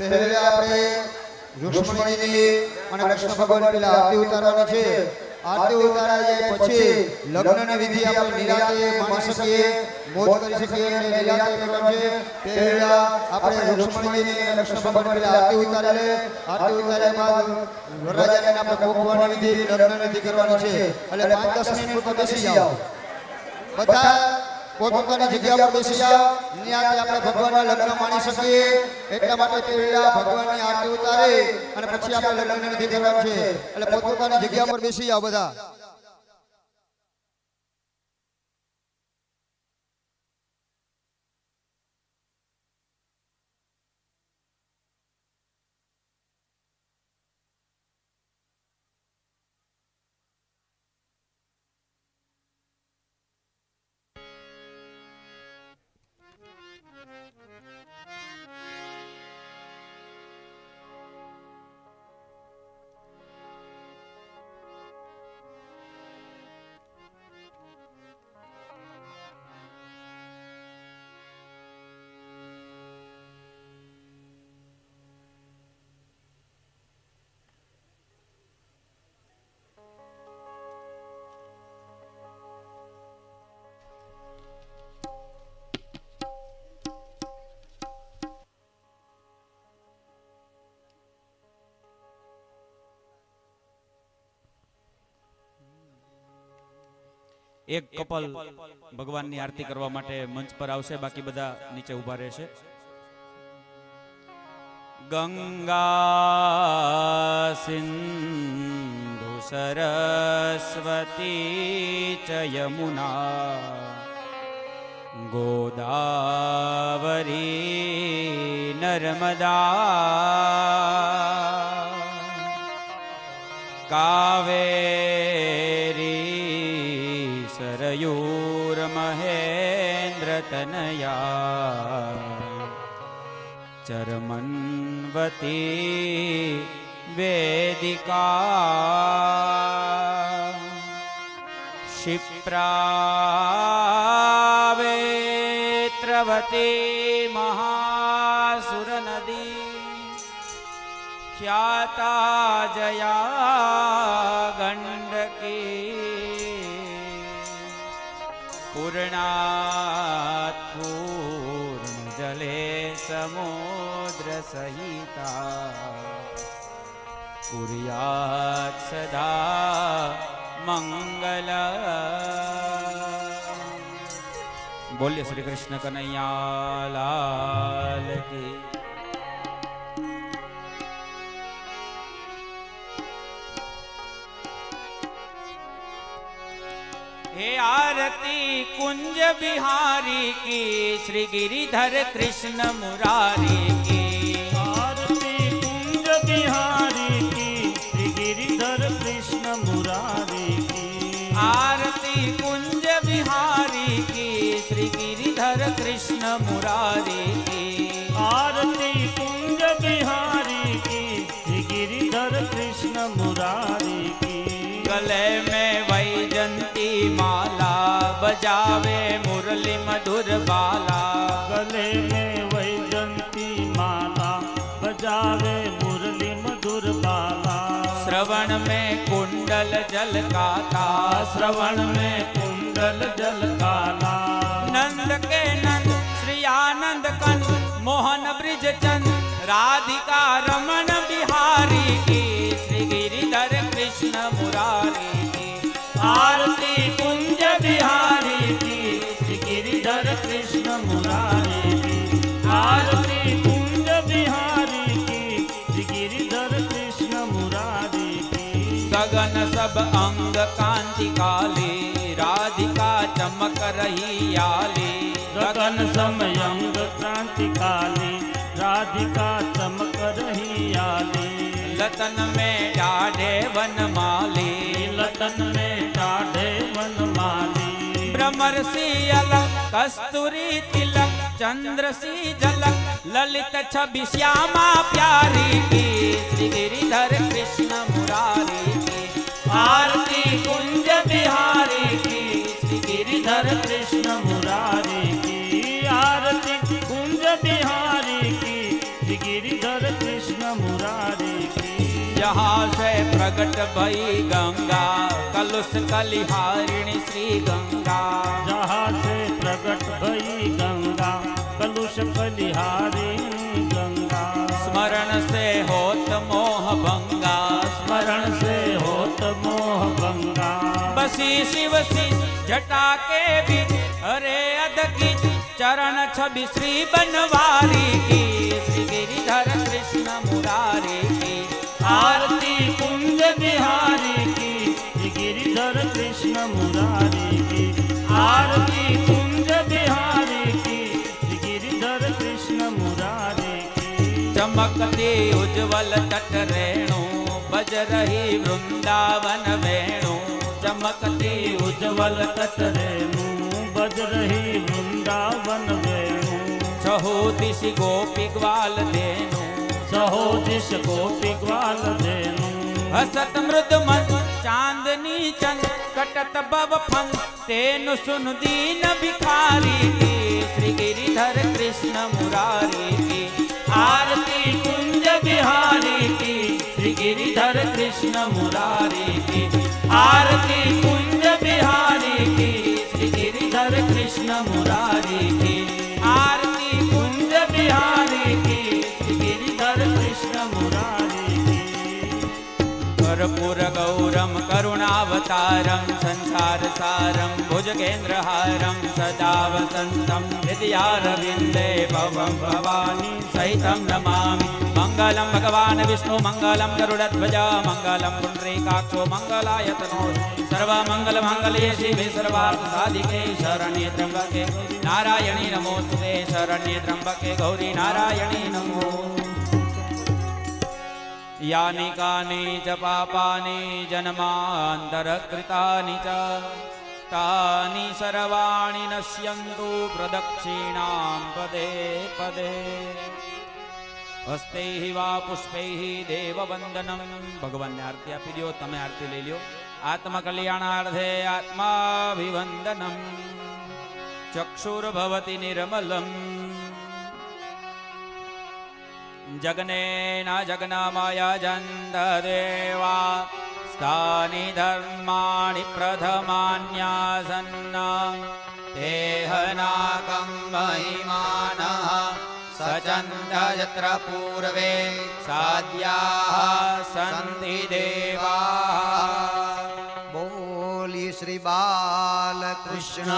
પહેલે આપણે રુક્ષ્મણીની અને કૃષ્ણ ભગવાન પેલા આરતી ઉતારવાની છે. આરતી ઉતારાઈ જાય પછી લગ્નની વિધિ આપણે નિરાતે માણી શકીએ, મોજ કરી શકીએ અને નિરાતે કરવાની છે. પહેલા આપણે રુક્ષ્મણીની અને કૃષ્ણ ભગવાન પેલા આરતી ઉતારી લે. આરતી ઉતાર્યા બાદ વરરાજાને આપણે પોખવાની વિધિ, લગ્નની વિધિ કરવાની છે. એટલે 5-10 મિનિટ પર બેસી જાઓ. બધા પોતપોતાની જગ્યા પર બેસી જાઓ. નિરાતે આપણે ભગવાનના લગ્ન માણી શકીએ. એટલા માટે પહેલા ભગવાનની આરતી ઉતારી અને પછી આપણે લગ્નની વિધિ કરવાની છે. એટલે પોતપોતાની જગ્યા પર બેસી જાઓ બધા. એક કપલ ભગવાનની આરતી કરવા માટે મંચ પર આવશે, બાકી બધા નીચે ઊભા રહેશે. ગંગા સિંધુ સરસ્વતી ચ યમુના ગોદાવરી નર્મદા કાવેરી સરયુર્મહેન્દ્ર તનયા ચરમન્વતી વેદિકા क्षिप्रावेत्रवती महासुर नदी ख्याता जया गंडकी पूर्णात् पूर्ण जले समुद्र सहिता कुर्यात् सदा मंगल. बोलिए श्री कृष्ण कन्हैया लाल की. हे आरती कुंज बिहारी की श्री गिरिधर कृष्ण मुरारी की. आरती कुंज बिहारी की श्री गिरिधर कृष्ण मुरारी की. आरती कुंज बिहारी की श्री गिरिधर कृष्ण मुरारी की. आरती कुंज बिहारी की श्री गिरिधर कृष्ण मुरारी की. गले में वैजंती माला बजावे मुरली मधुर बाला. गले में वैजंती माला बजावे मुरली मधुर बाला. श्रवण में कुंडल जलकाता श्रवण में कुंडल जलकाला. नंद के नंद श्री आनंद कंद मोहन ब्रिज चंद राधिका रमन बिहारी की श्री गिरिधर कृष्ण मुरारी की. आरती कुंज बिहारी की श्री गिरिधर कृष्ण मुरारी की. आरती कुंज बिहारी की श्री गिरिधर कृष्ण मुरारी की. गगन सब अंग कांति काली राधिका चमक रही आली. गगन समयंग क्रांति काली राधिका चमक रही आली. लतन में डाढ़े वनमाली लतन में टाढ़े वनमाली. भ्रमर सी अलग कस्तूरी तिलक चंद्र सी झलक ललित छवि श्यामा प्यारी की श्री गिरिधर कृष्ण मुरारी की. आरती कुंज बिहारी की श्री गिरिधर कृष्ण मुरारी की. आरती कुंज बिहारी की श्री गिरिधर कृष्ण मुरारी की जहाँ से प्रकट भई गंगा कलुष कलिहारिणी श्री गंगा जहाँ से प्रकट भई गंगा कलुष कलिहारिणी गंगा स्मरण से होत मोह भंगा स्मरण से होत मोह भंगा बसी शिव सी जटा के बीच अरे अदकी चरण छवि श्री बनवारी की श्री गिरिधर कृष्ण मुरारी की आरती कुंज बिहारी की श्री गिरिधर कृष्ण मुरारी की आरती कुंज बिहारी की श्री गिरिधर कृष्ण मुरारी की चमकती उज्जवल तट रेणु बज रही वृंदावन वेणु चमकती उज्जवल तट रेणु बज रही वृंदावन वेणु छहो दिश गोपी ग्वाल धेनु सहो दिश गोपी ग्वाल धेनु हसत मृद मन चांदनी चंद कटत बव फन तेनु सुन दीन भिखारी की श्री गिरिधर कृष्ण मुरारी की आरती कुंज बिहारी की श्री गिरिधर कृष्ण मुरारी की आरती कुंज बिहारी की श्री गिरिधर कृष्ण मुरारी की आरती कुंज बिहारी की श्री गिरिधर कृष्ण मुरारी की कर्पूर गौरम करुणावतारम संसार सारम भुजगेन्द्रहारम सदा वसंतम हृदयारविंदे भवं भवानी सहितं नमामि मंगलम भगवान विष्णु मंगलम गरुड़ध्वज मंगलम पुंडरीकाक्षो मंगलायतनो सर्वमंगल मंगले शिवे सर्वार्थ साधिके शरण्ये त्र्यंबके नारायणी नमोस्तुते शरण्ये त्र्यंबके गौरी नारायणी नमो यानि कानि च पापानि जन्मान्तरकृतानि च तानि सर्वाणि नश्यन्तु प्रदक्षिणां पदे पदे हस्तैः वा पुष्पैः देववन्दनं भगवानने आरती આપી દો તમે આરતી લઈ લ્યો આત્મકલ્યાણાર્થે આત્માભિવંદનમ ચક્ષુર્ભવતિ નિર્મલમ जगने न जगन माया जन्द देवा स्थानि धर्माणि प्रथमान्यासन्न तेहनाकं महिमानः सचन्द यत्र पूर्वे साध्याः सन्ति देवाः बोली श्री बालकृष्ण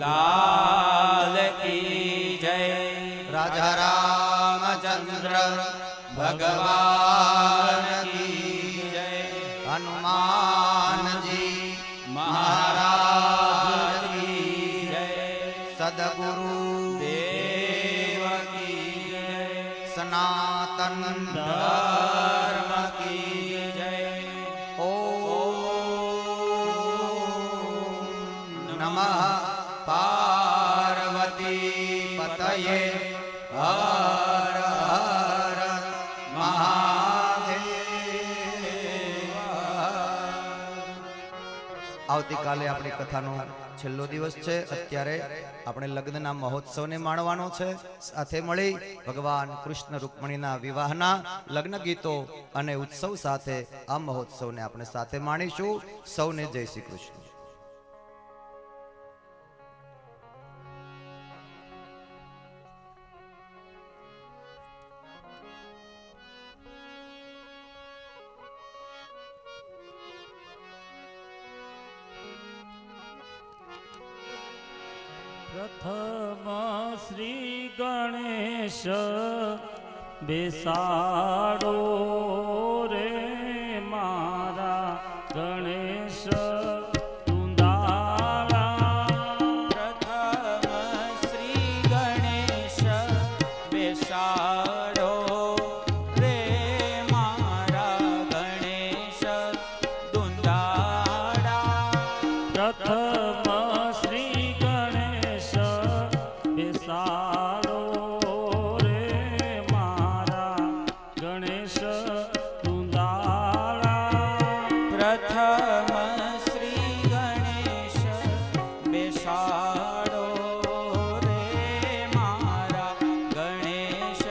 लाल की जय राजा रामचंद्र भगवान की जय हनुमान जी महाराज की जय सदगुरु देव की जय सनातन धर्म की जय ओम नमः पार्वती पतये हर हर महादेव। આવતીકાલે આપણી કથાનો છેલ્લો દિવસ છે. અત્યારે આપણે લગ્નના મહોત્સવને માણવાનો છે. સાથે મળી ભગવાન કૃષ્ણ રૂકમણીના વિવાહના લગ્ન ગીતો અને ઉત્સવ સાથે આ મહોત્સવને આપણે સાથે માણીશું. સૌને જય શ્રી કૃષ્ણ. प्रथम श्री गणेश बेसाडो रे मारा गणेश तुंदाला प्रथम श्री गणेश बेसाडो रे मारा गणेश दुंदाड़ा प्रथम श्री गणेश बेसाडो रे मारा गणेश तुंदाला प्रथम श्री गणेश बेसाडो रे मारा गणेश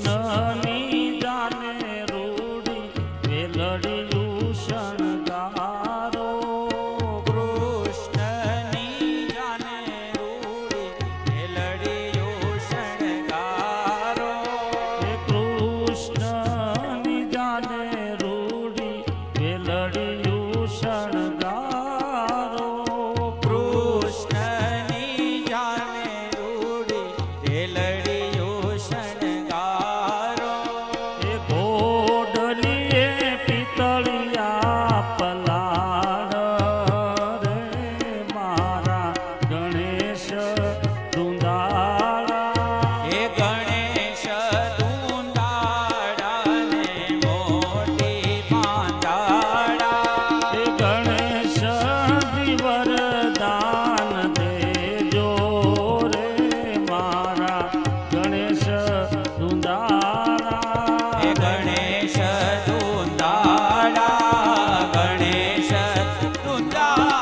કૃષ્ણની જાને રૂડી વેલડિયું શણગારો. કૃષ્ણની જાને રૂડી વેલડિયું શણગારો. હે કૃષ્ણની જાને રૂડી વેલડિયું શણગારો. કૃષ્ણની જાને રૂડી વેલડિયું શણગારો. એ ઘોડલીએ પિતળિયા પલાળ રે મારા ગણેશ ધુંધાળા. હે ગણેશ ધુંધાળા ને મોટી પાંદાળા. એ ગણેશ વરદાન દેજો રે મારા ગણેશ ધુંધાળા. હે ગણેશ ધુંધાળા, ગણેશ ધુંધાળા.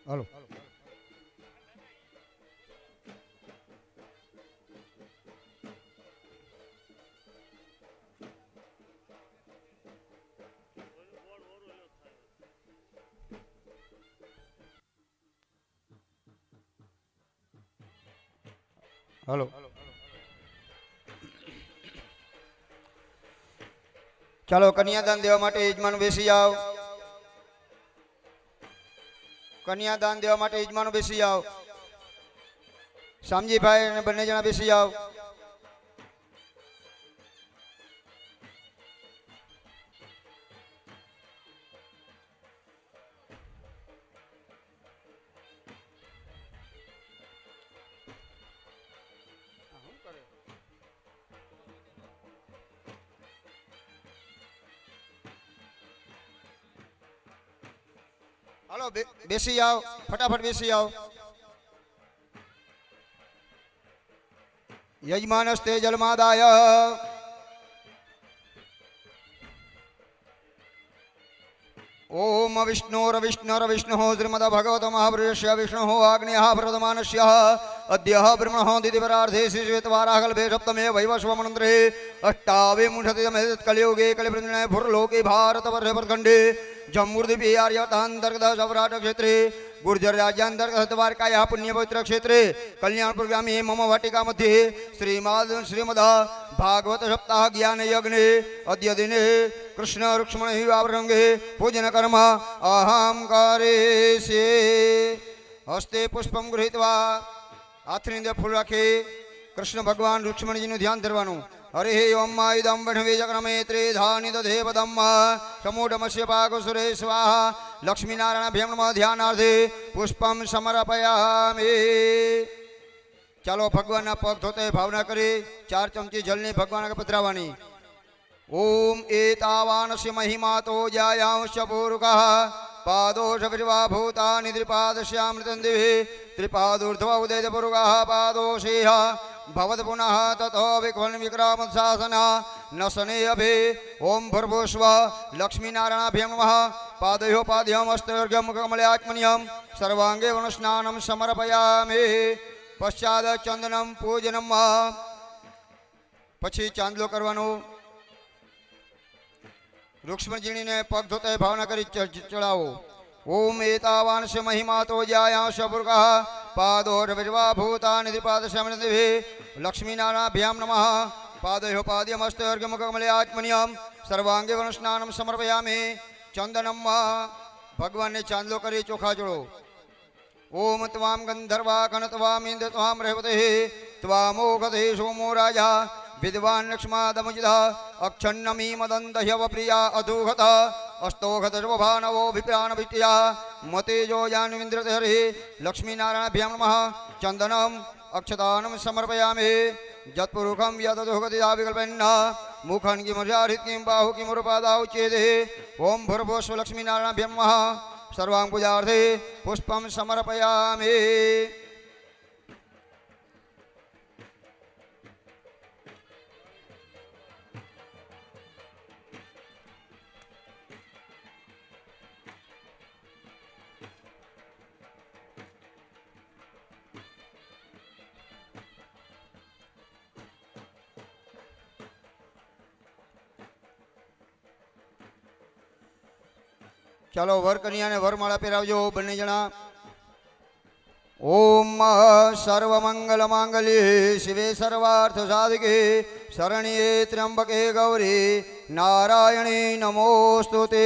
હાલો હાલો ચાલો કન્યાદાન દેવા માટે યજમાન બેસી જાઓ. કન્યાદાન દેવા માટે યજમાનો બેસી જાઓ. શામજીભાઈ અને બંને જણા બેસી જાઓ. હાલો બેસી જાઓ, ફટાફટ બેસી જાઓ. યજમાનસ્તે જલમાદાય ओम विष्णुर्विष्णुर्विष्णुः श्रीमद भगवत महापुरुषस्य विष्णुः आग्नेयः प्रदमानस्य अद्यः ब्रह्मणः दिदिपरार्धे श्रीश्वेतवाराहकल्पे सप्तमे वैवस्वमनन्तरे अष्टावे मुंशतितमे कलियुगे कलिप्रतिदिने भूर्लोके भारतवर्षे प्रखण्डे जम्बूद्वीपे आर्यावर्तान्तर्गत सौराट क्षेत्रे गुर्जर राज्यांतर्गत द्वारकायाः पुण्यपवित्र क्षेत्रे कल्याणपुर ग्रामे मम वाटिका मध्ये श्रीमद भागवत सप्ताह ज्ञान यज्ञ अद्य दिने कृष्ण रुक्ष्मण विवाहरंगे पूजन कर्म अहम करिष्ये हस्ते पुष्पम गृहीत्वा हाथनी फूल राखी કૃષ્ણ ભગવાન રુક્ષ્મણીજીનું ધ્યાન ધરવાનું. હરે ઓમ આયુધમ વઢવે ચક્રમે ત્રેધાનિ દધેવદમ સમૂઢમસ્ય પાકુસુરે સ્વાહા લક્ષ્મીનારાયણ નમઃ ધ્યાનાર્થે પુષ્પમ સમર્પયામિ. ચાલો ભગવાનના પગ ધોતે ભાવના કરી 4 ચમચી જલની ભગવાન આગળ પધરાવવાની. ઓમ એતાવાનસ્ય મહિમાતો જાયાંશ પૂરુકઃ પાદોષ વિર્વા ભૂતાનિ ત્રિપાદશ્યામૃતં દિવે ત્રિપાદૂર્ધ્વ ઉદયત પૂરુકઃ પાદોષેહ ભવત પુનઃ તતો વિક્વન વિક્રમ શાસન નસને અભે. ઓમ ભર્ભુસ્વ લક્ષ્મીનારાયણાભ્યં નમઃ પાદયો પાદ્યમ અસ્તર્ઘ્યમ કમલાત્મન્યમ સર્વાંગે વનસ્નાનમ સમર્પયામિ. પશ્ચાદ ચંદનમ પૂજનમ. પછી ચાંદલો કરવાનો. રુક્ષ્મણીજીને પગ ધોતે ભાવના કરી ચડાવો. ઓમ એતાવાંશ મહિમાતો જાયાંશ પૂરુકઃ પાદોષ વિર્વા ભૂતાનિ ત્રિપાદશ્યામૃતં દિવે લક્ષ્મીનારાયણાભ્યામ નમઃ પાદયો પાદ્યમસ્તર્ઘ્યમ કમલાત્મન્યમ સર્વાંગે વનસ્નાનમ સમર્પયામિ. ચંદનમ. ભગવાનને ચાંદલો કરી ચોખા જોડો. ઓમ ત્વામ ગંધર્વા કન ત્વામ ઇન્દ્ર ત્વામ રેવતે ત્વામોગતે સોમો રાજા વિદ્વાન લક્ષ્માદમુજિદા અક્ષન્નમી મદંતહ્યવ પ્રિયા અધુગત અસ્તોગત ભાનવો વિપ્રાણ વિટ્યા મતેજો જાનવિન્દ્રતે હરિ લક્ષ્મીનારાયણાભ્યામ નમઃ. ચંદનમ અક્ષતાનમ સમર્પયામિ. જત્પુરુખમ યદધુગતિદા વિકલ્પેન્ન મુખન કિમર્યારિત કિમ બાહુ કિમરૂપાદા ઉચ્યતે. ઓમ ભૂર્ભુવસ્વ લક્ષ્મીનારાયણાભ્યામ નમઃ. સર્વાંગ પૂજાર્થે પુષ્પમ સમર્પયામિ. ચાલો વર કન્યાને વરમાળા પહેરાવજો બંને જણા. ઓમ સર્વમંગલ માંગલ્યે શિવે સર્વાર્થ સાધિકે શરણ્યે ત્ર્યંબકે ગૌરી નારાયણી નમોસ્તુતે.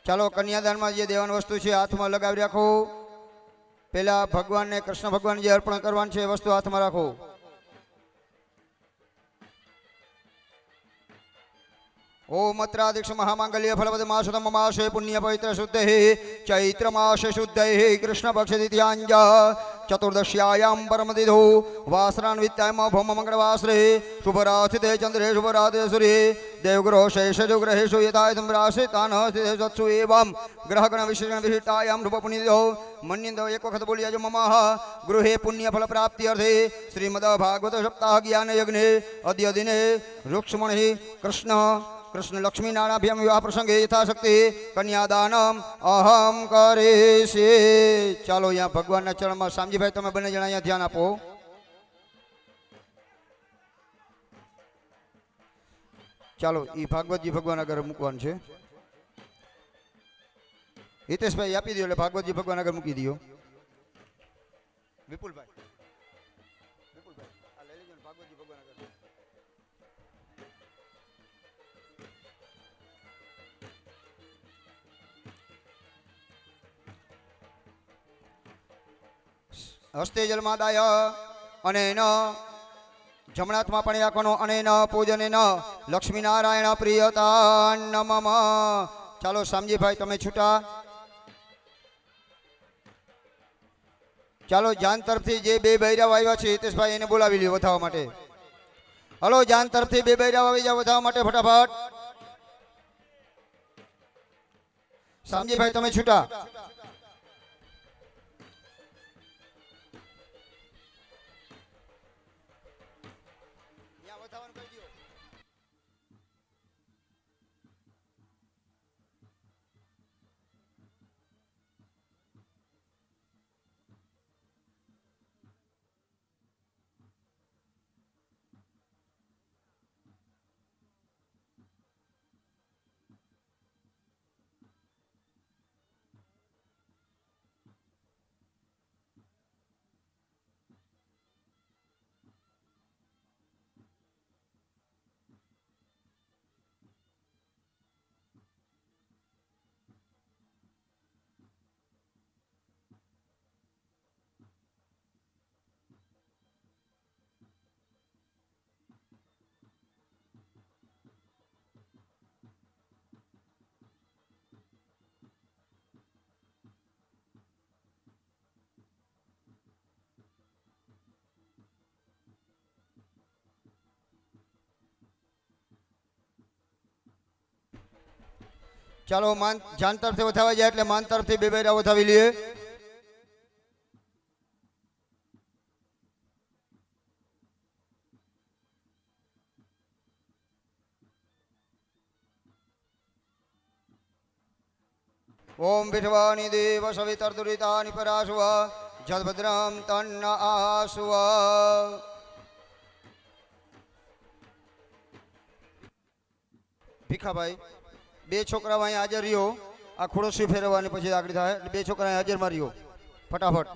ચાલો કન્યાદાનમાં જે દેવાની વસ્તુ છે હાથમાં લગાવી રાખો. પેલા ભગવાનને કૃષ્ણ ભગવાન જે અર્પણ કરવાનું છે એ વસ્તુ હાથમાં રાખો. ઓમ અત્રાદિક્ષ મહામાંગલ્ય ફલવદ માસતમ માસે પુણ્ય પવિત્ર શુદ્ધે ચૈત્ર માસે શુદ્ધે કૃષ્ણ પક્ષ દ્વિતીયાંજ ચતુર્દશ્યાયામ પરમદિધો વાસરાન્વિત્યામ ભૌમ મંગળવાસરે શુભરાથિતે ચંદ્રે શુભરાતે સૂર્યે દેવગ્રહ શેષજોગ્रहेषु यथायतं राशितान स्थितेषु एवं ग्रहगण विशेषण विशिष्टायां रूपपुण्यदो मन्यन्तो एक वखत बोलिया जो मम गृहे पुण्यफल प्राप्ति अर्थे श्रीमद् भागवत सप्ताह ज्ञान यज्ञे अद्य दिने रुक्ष्मणी कृष्ण लक्ष्मी नाराभ्याम विवाह प्रसंगे यथाशक्ति कन्यादानम अहम करेशे. ચાલો यहाँ भगवान चरण में शामजी भाई તમે બંને જણા અહીંયા ધ્યાન આપો. ચાલો એ ભાગવતજી ભગવાન આગળ મૂકવાનું છે. હિતેશભાઈ આપી દો એટલે ભાગવતજી ભગવાન આગળ મૂકી દો. વિપુલભાઈ આ લઈ લેજો ને ભાગવતજી ભગવાન આગળ. હસ્તે જલમાદાય અને ન જમણાથમાં પણ રાખવાનો અને ન પૂજન ન લક્ષ્મીનારાયણ પ્રિયતા નમઃ. ચાલો શામજીભાઈ તમે છૂટા. ચાલો જાન તરફથી જે બે બૈરાવ આવ્યા છે હિતેશભાઈ એને બોલાવી લ્યો વધાવવા માટે. હલો જાન તરફથી બે બૈરાવ આવી જાવ વધાવવા માટે ફટાફટ. શામજીભાઈ તમે છૂટા. ચાલો માન જાન તરફથી વધાવા જાય એટલે માન તરફથી બે બેરા વધાવી લઈએ. ઓમ વિઠવાણી દેવ સવિતર્દુરિતાની પરાશુવ જદભદ્રમ તન્ન આશુવ. ભીખાભાઈ બે છોકરાઓ અહીંયા હાજર રહ્યો. આ ખુરશી ફેરવવાની પછી આગળ થાય એટલે બે છોકરા અહીંયા હાજરમાં રહ્યો ફટાફટ.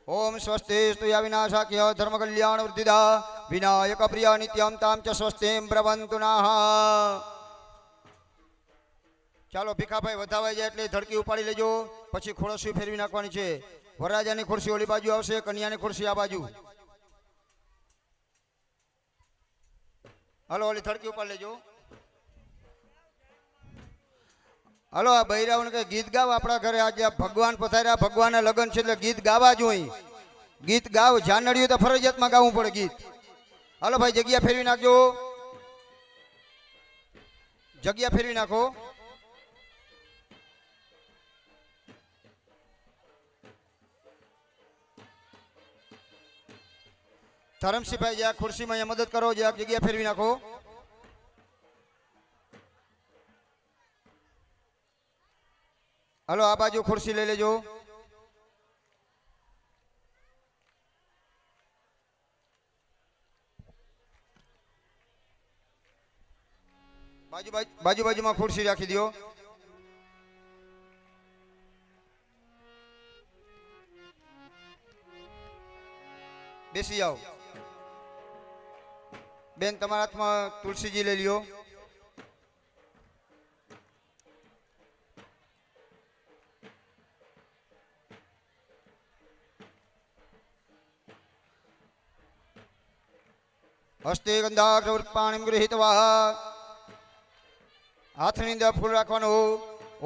ઓમ સ્વસ્તે સ્તુયા વિનાશાખ્ય ધર્મ કલ્યાણ વૃદ્ધિદા વિનાયક પ્રિય નિત્યમ તામ ચ સ્વસ્તિમ બ્રવંતુ નાહ. ચાલો ભીખાભાઈ વધાવાઈ જાય એટલે ધડકી ઉપાડી લેજો. પછી ખુરશી ફેરવી નાખવાની છે. વરરાજાની ખુરશી ઓલી બાજુ આવશે, કન્યાની ખુરશી આ બાજુ. હાલો ઓલી ધડકી ઉપાડી લેજો. હાલો આ બૈરાઓને કે ગીત ગાવ. આપણા ઘરે આજે ભગવાન પધાર્યા, ભગવાનના લગ્ન છે એટલે ગીત ગાવા જોઈએ. ગીત ગાવ. જાનડિયું તો ફરજિયાતમાં ગાવું પડે ગીત. હાલો ભાઈ જગ્યા ફેરવી નાખજો. જગ્યા ફેરવી નાખો. ધરમસિંહભાઈ જ્યાં ખુરશીમાં અહીંયા મદદ કરો. જ્યાં જગ્યા ફેરવી નાખો. હાલો આ બાજુ ખુરશી લઈ લેજો. બાજુમાં ખુરશી રાખી દો. બેસી જાઓ. બેન તમારા હાથમાં તુલસીજી લઈ લ્યો. હસ્તે ગંધાક્ષપાણીમ ગૃહીત્વા હાથની અંદર ફૂલ રાખવાનું.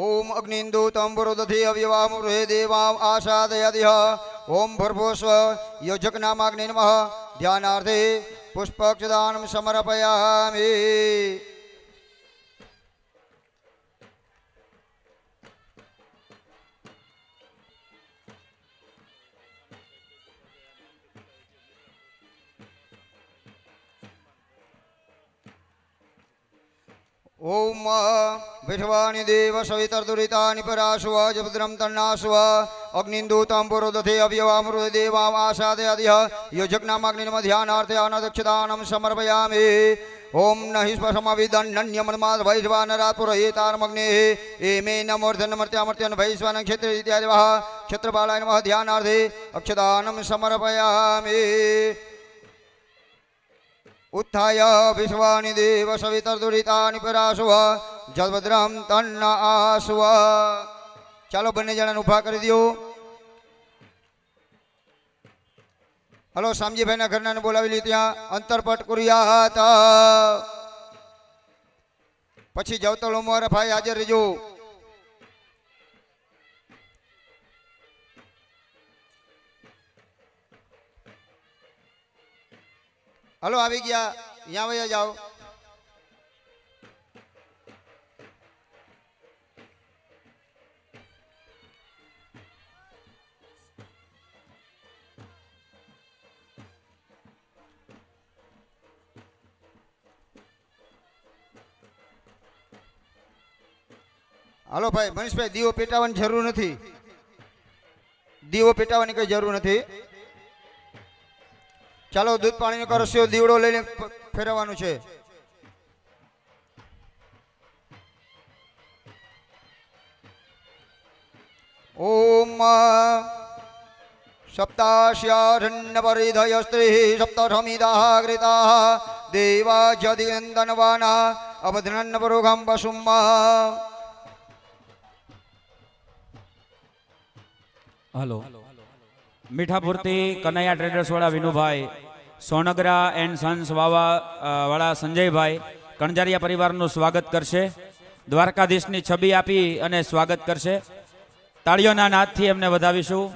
ઓમ અગ્નિંદુ તંબુરો દધી અવ્યવામ ગૃહે દેવામ આશાદયાદિહ. ઓમ ભર્ભોસ્વ યોજક નામાગ્નિ નમઃ. ધ્યાનાર્થે પુષ્પક્ષદાનમ સમર્પયામિ. ઓમ વિઠવાણી દેવ સવિતર્દુરિતાની પરાશુવ જભદ્રમ તન્નાશુવ. અગ્નિંદુ તંબુરો દધે અવ્યવામૃત દેવામ આશાદયાદિહ. યોજક નામાગ્નિ નમઃ. ધ્યાનાર્થે અનદક્ષદાનમ સમર્પયામિ. ઓમ નહિ સ્પર્શમવિદન્યમન્માદ વૈશ્વાનરાત પુરહિતારમગ્ને એમે નમોર્ધનમર્ત્યામર્ત્યન વૈશ્વાન ક્ષેત્ર ઇત્યાદિવઃ ક્ષેત્રપાલાય નમઃ. ધ્યાનાર્થે અક્ષદાનમ સમર્પયામિ. उत्थाय विश्वानि देव सवितर्दुरितानि पराशुव जलभद्रम तन्न आशुव. ચાલો બંને જણાને ઊભા કરી દો. હલો શામજીભાઈના ઘરનાને બોલાવી લી. ત્યાં અંતરપટ કુરિયાત. પછી જવતલ ઉમર ભાઈ હાજર રહેજો. હલો આવી ગયા. અહીંયા વયા જાઓ. હાલો ભાઈ મનીષભાઈ દીવો પેટાવાની જરૂર નથી. દીવો પેટાવાની કઈ જરૂર નથી. ચાલો દૂધ પાણીનો કરશો. દીવડો લઈને ફેરવવાનું છે. ઓમ સપ્તાશ્યારણ્યપરિધય સ્ત્રી સપ્તરમિદા કૃતા દેવા જદિનંદનવાના અવધનન પુરુષમ વસુમ. હલો મીઠાપુરથી કનૈયા ટ્રેડર્સ વાળા વિનુભાઈ, સોનગરા એન્ડ સન્સ વાળા સંજયભાઈ કણજારિયા પરિવારનું સ્વાગત કરશે. દ્વારકાધીશની છબી આપી અને સ્વાગત કરશે. તાળીઓના નાદથી એમને વધાવીશું.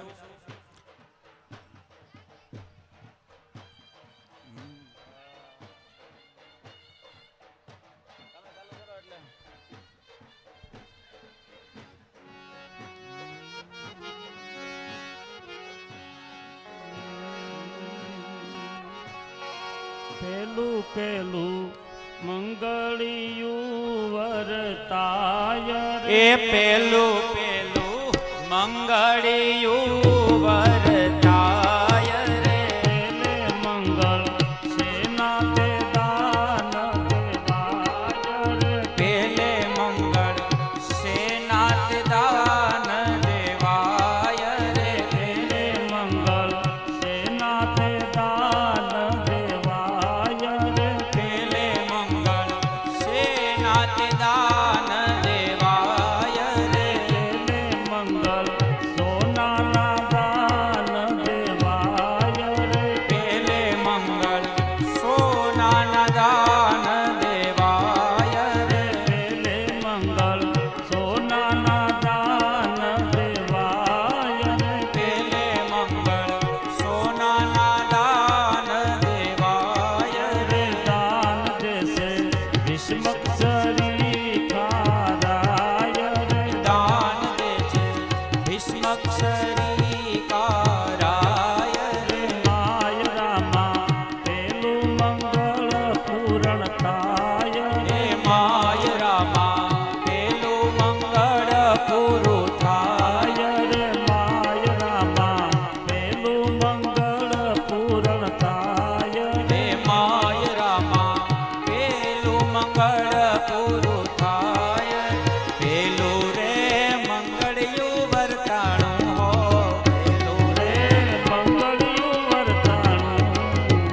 પેલું પેલું મંગળિયું વરતાય રે. એ પેલું પેલું મંગળિયું વરતાય રે. પેલે મંગળ સેના તે દાન દેવાય રે. પેલે મંગળ સેનાત દાન દેવાય રે. પેલે મંગળ સેના તે દાન દેવાય રે. પેલે મંગળ સેનાત દાન દેવાય રે. પેલે મંગળ સોનાના દાન દેવાય રે. પેલે મંગળ સોનાના દાન દેવાય રે. પેલે મંગળ સોનાના દાન દેવાય રે. પેલે મંગળ સોનાના દાન દેવાય રે. દાન દેશે વિષ્મક્ષરી કારાય રે. દાન દે છે ભીષ્મક્ષરી કારાય રે. માય રામા પેલું મંગળ પૂરણ થાય હે રે. માય રામા પેલું મંગળ પૂરું થાય. થાય રે. માય રામા પેલું મંગળ પૂરણ થાય હે માય રામા પેલું મંગળ પૂરું થાય. પેલું રે મંગળિયું વરતાણું હો. પેલું રે મંગળિયું વરતાણું.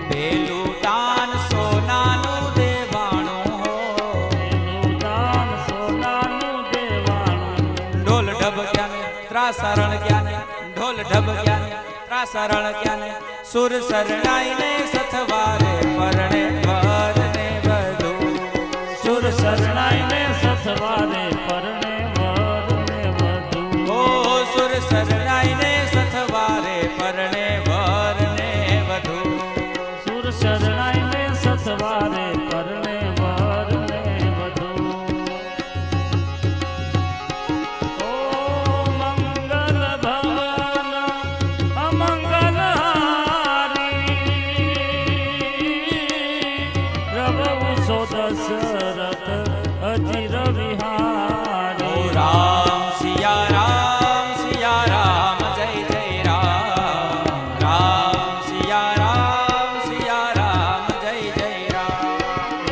પેલું દાન સોનાનું દેવાણું હો. પેલું દાન સોનાનું દેવાણું. ઢોલ ઢબ ક્યાને ત્રાસરણ ક્યાને ઢોલ ઢબ ક્યાને ત્રાસરણ ક્યાને સુર શરણાઈને સથવારે પરણે વરને વધુ. સુર શરણાઈને સથવારે પરણે વરને વધુ. ઓ સુર શરણાઈને સથવારે પરણે વરને વધુ. સુર શરણાઈને સથવારે પરણે વરને વધુ. ઓ મંગલ ભવન અમંગલ હારી. પ્રભુ સો દશરથ અજીર ઓ વિહારી. રામ સિયા રામ જય જય રામ. રામ સિયા રામ જય જય રામ.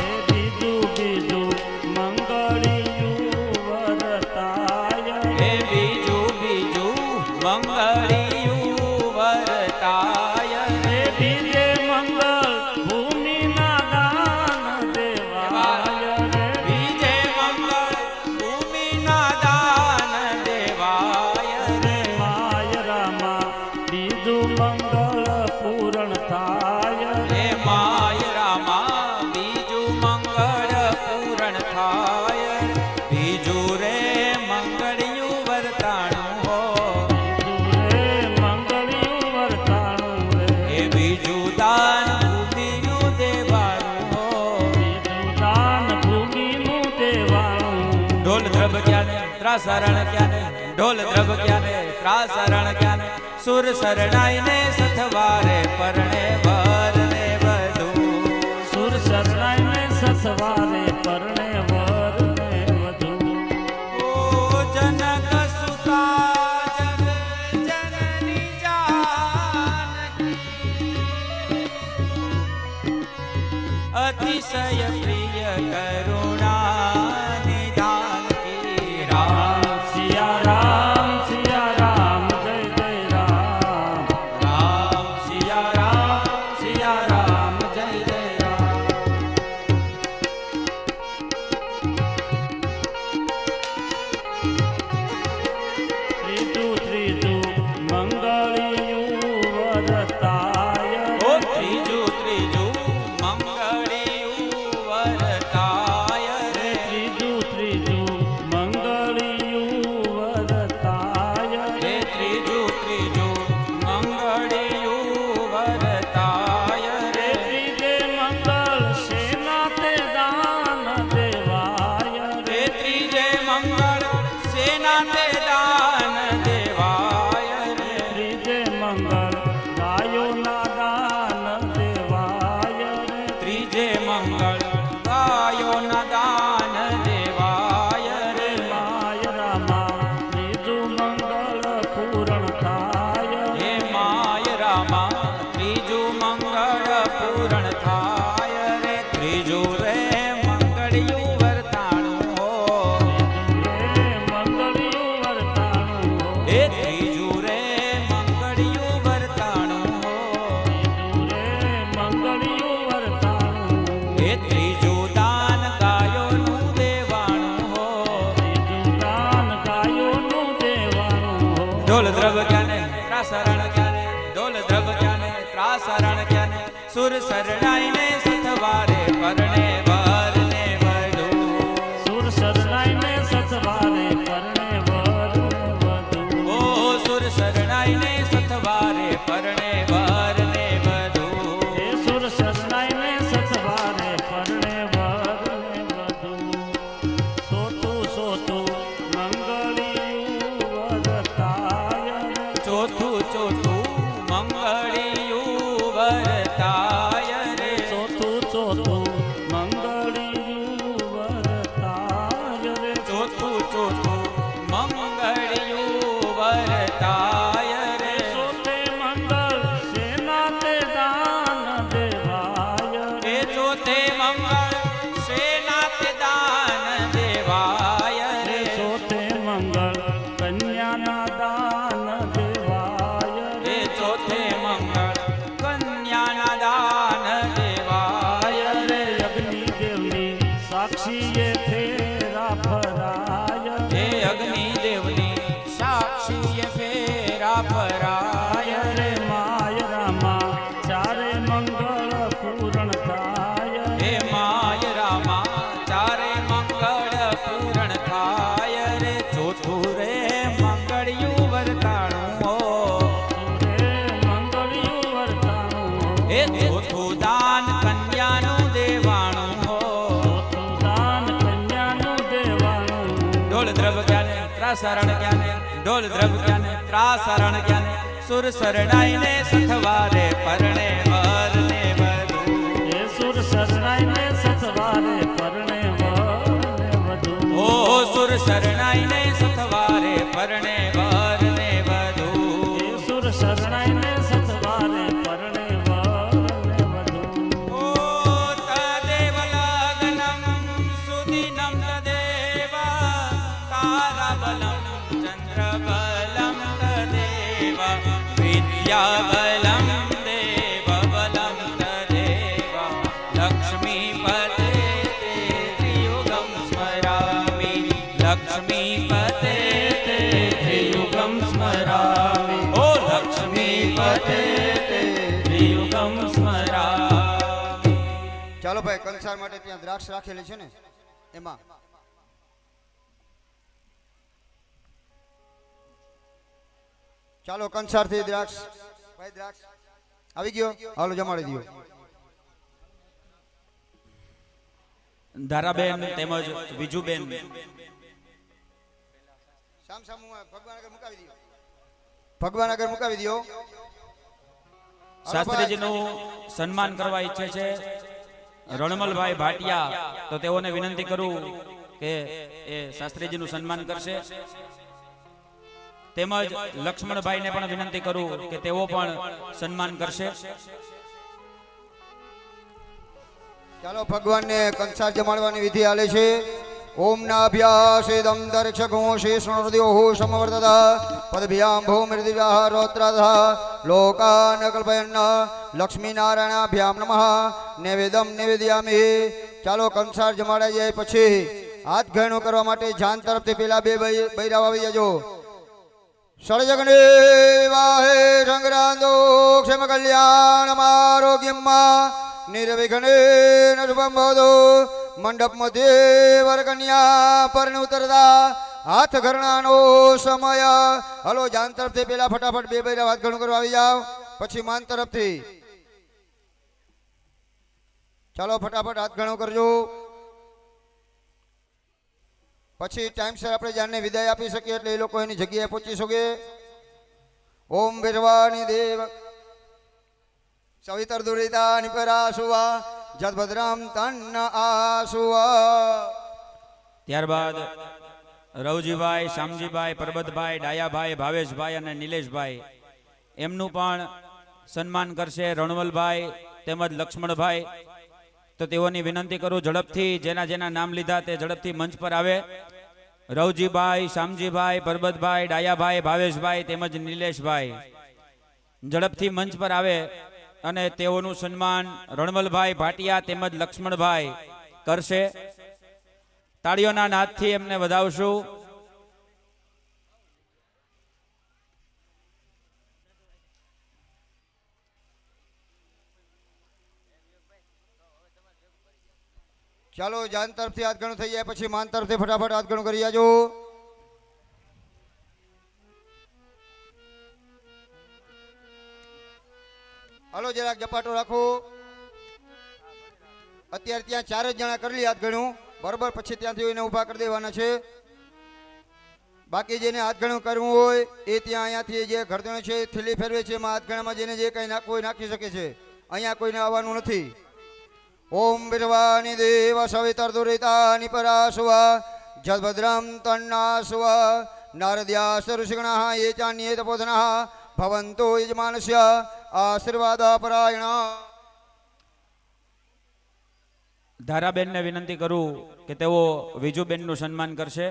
એ બીજું બીજું મંગળિયું વરતાય હે બીજું બીજું મંગળિયું વરતાય રે. એ બીજે મંગળ ભૂમિના દાન દેવાય રે. બીજે મંગળ ભૂમિના દાન દેવાય રે. માય રામા બીજું મંગળ પૂરણ થાય હે માય રામા બીજું મંગળ પૂરણ થાય. બીજું રે મંગળિયું વરતાણું હો. રે મંગળિયું વરતાણું રે. એ બીજું દાન ભૂમિનું દેવાણું હો. બીજું દાન ભૂમિનું દેવાણું. ઢોલ દ્રબ ક્યાને ત્રાસરણ ક્યાને ઢોલ દ્રબ ક્યાને ત્રાસરણ ક્યાને સુર શરણાઈને સથવારે પરણે વરને વધુ. સુર શરણાઈને સથવારે પરણે વરને વધુ. ઓ જનક સુતા જગ જનની જાનકી અતિશય પ્રિય કરુણા નિધાન કી. રામ સિયા રામ જય જય રામ. રામ સિયા રામ જય જય રામ. ત્રીજું ત્રીજું મંગળિયું વરતાય ઓ રે. ત્રીજું ત્રીજું મંગળિયું ના દાન દેવાય રે માય રામા ત્રીજું મંગળ પૂરણ થાય હે માય રામા ત્રીજું મંગળ પૂરણ થાય રે ત્રીજું રે મંગળિયું વર્તાણું હો રે મંગળિયું વર્તાણું હે ત્રીજું રે મંગળિયું વર્તાણું હો રે મંગળિયું વર્તાણું હે ત્રીજું દાન ગાયોનું દેવાણું હો ત્રીજું દાન ગાયોનું દેવાનું ઢોલ દ્રવ ક્યાને ત્રાસરણ ક્યાને ઢોલ દ્રવ ક્યાને ત્રાસરણ ક્યાને સુર શરણાઈને સથવારે પરણે વરને વધુ સુર શરણાઈને સથવારે પરણે વરને વધુ ઓ સુર શરણાઈને સથવારે પરણે વરને વધુ હે સુર શરણાઈને સથવારે પરણે વરને વધુ સોતું સોતું મંગળિયું વરતાય રે ચોથું ચોથું મંગળિયું વર્તાય રે ચોથું ચોથું મંગળિયું વરતાય રે ચોથું ચોથું મંગળિયું વર્તાય રે ચોથે મંગળ સેના તે દાન દેવાય એ ચોથે મંગળ સેનાથ દાન દેવાય રે રે ચોથે મંગળ કન્યાના દાન દેવાય એ ચોથે મંગળ કન્યાના દાન દેવાય રે અગ્નિ દેવની સાક્ષીએ ફેરા ફરાય હે અગ્નિ દેવની સાક્ષીએ ફેરા ફરાય રે માય રામા ચારે મંગળ પૂરણ થાય હે માય રામા ચારે મંગળ પૂરણ થાય રે ચોથું રે મંગળિયું વર્તાણું હો રે મંગળિયું વર્તાણું હે ચોથું દાન કન્યાનું દેવાણું હો ચોથું દાન કન્યાનું દેવાનું ઢોલ દ્રવ ક્યાને ત્રાસરણ ક્યાને ઢોલ દ્રવ ક્યાને ત્રાસરણ ક્યાને સુર શરણાઈને સથવારે પરણે વરને વધુ હે સુર શરણાઈને સથવારે પરણે વરને વધુ ઓ સુર શરણાઈને સથવારે પરણે વરને વધુ હે સુર શરણાઈને સથવારે પરણે વરને વધુ ઓ તદેવ લગ્નમ સુદિનમ તદેવ તારાબલમ ચંદ્રબલમ તદેવ વિદ્યાબલમ દેવબલમ તદેવ લક્ષ્મીપતે તે ત્રિયુગમ સ્મરામિ લક્ષ્મીપતે તે ત્રિયુગમ સ્મરામિ ઓ લક્ષ્મીપતે તે ત્રિયુગમ સ્મરામિ ચાલો ભાઈ કંસાર માટે ત્યાં દ્રાક્ષ રાખેલી છે ને એમાં ચાલો કંસાર થી દ્રાક્ષ ભાઈ દ્રાક્ષ આવી ગયો હાલો જમાડી દો ધારાબેન તેમજ વિજુબેન સામ સામ ભગવાન આગળ મુકાવી દો ભગવાન આગળ મુકાવી દો શાસ્ત્રીજીનું સન્માન કરવા ઈચ્છે છે રણમલભાઈ ભાટિયા તો તેઓને વિનંતી કરું કે એ શાસ્ત્રીજીનું સન્માન કરશે તેમજ લક્ષ્મણભાઈને પણ વિનંતી કરું કે તેઓ પણ સન્માન કરશે ચાલો ભગવાનને કંસાર જમાડવાની વિધિ આલે છે ઓમ નાભ્યાસેદમ દર્શકો શેષણોર્દ્યો સમવર્તત પદભ્યામ ભૌમૃદિવ્યાહ રોત્રાધ લોકાન કલ્પયન્ન લક્ષ્મીનારાયણાભ્યામ નમઃ નૈવેદ્યમ નિવેદયામિ ચાલો કંસાર જમાડાઈ જાય પછી હાથ ઘેણો કરવા માટે જાન તરફથી પેલા બે બૈરાવ આવી જજો સળજગને વાહે સંગ્રાંદો ક્ષેમ કલ્યાણમ આરોગ્યમાં નિર્વિઘ્ને શુભમ ભવતુ મંડપ મધ્યે વરકન્યા પરને ઉતરતા હાથ ઘરણાનો સમય હલો જાન તરફથી પેલા ફટાફટ બે બૈરા હાથ ઘણું કરવા આવી જાવ પછી માન તરફથી ચાલો ફટાફટ હાથ ઘણું કરજો પછી ટાઈમસર આપણે જાનને વિદાય આપી શકીએ એટલે એ લોકો એની જગ્યાએ પહોંચી શકે ઓમ ભીરવાણી દેવ સવિતર દુરિતા નિપરા સુવા જદભદ્રામ તન્ન આસુવા. ત્યારબાદ રવજીભાઈ, શામજીભાઈ, પરબતભાઈ, ડાયાભાઈ, ભાવેશભાઈ અને નિલેશભાઈ એમનું પણ સન્માન કરશે રણવલભાઈ તેમજ લક્ષ્મણભાઈ. તો તેઓની વિનંતી કરું ઝડપથી જેના જેના નામ લીધા તે ઝડપથી મંચ પર આવે. રવજીભાઈ, શામજીભાઈ, પરબતભાઈ, ડાયાભાઈ, ભાવેશભાઈ તેમજ નિલેશભાઈ ઝડપથી મંચ પર આવે અને તેઓનું સન્માન રણવલભાઈ ભાટિયા તેમજ લક્ષ્મણભાઈ કરશે. તાળીઓના નાદથી એમને વધાવશું. ચાલો જાન તરફથી હાથ ગણું થઈ જાય પછી માન તરફથી ફટાફટ હાથ ગણું કરી જાજો. હાલો જરાક ઝપાટો રાખો. અત્યારે ત્યાં 4 જ જણા કરી લે હાથ ગણું બરોબર, પછી ત્યાંથી એને ઊભા કરી દેવાના છે. બાકી જેને હાથ ગણું કરવું હોય એ ત્યાં અહીંયાથી જે ઘરધણું છે થેલી ફેરવે છે એમાં હાથ ગણામાં જેને જે કંઈ નાખવું હોય નાખી શકે છે. અહીંયા કોઈને આવવાનું નથી. ઓમ વિરવાણી દેવ સવિતર દુરિતાની પરાસુવા જદભદ્રમ તન્નાસુવા નારદ્યા સરુષિગણાઃ એ ચાન્યે તપોધનાઃ ભવન્તો યજમાનસ્ય આશીર્વાદ પરાયણા. ધારાબેનને વિનંતી કરું કે તેઓ વિજુબેનનું સન્માન કરશે.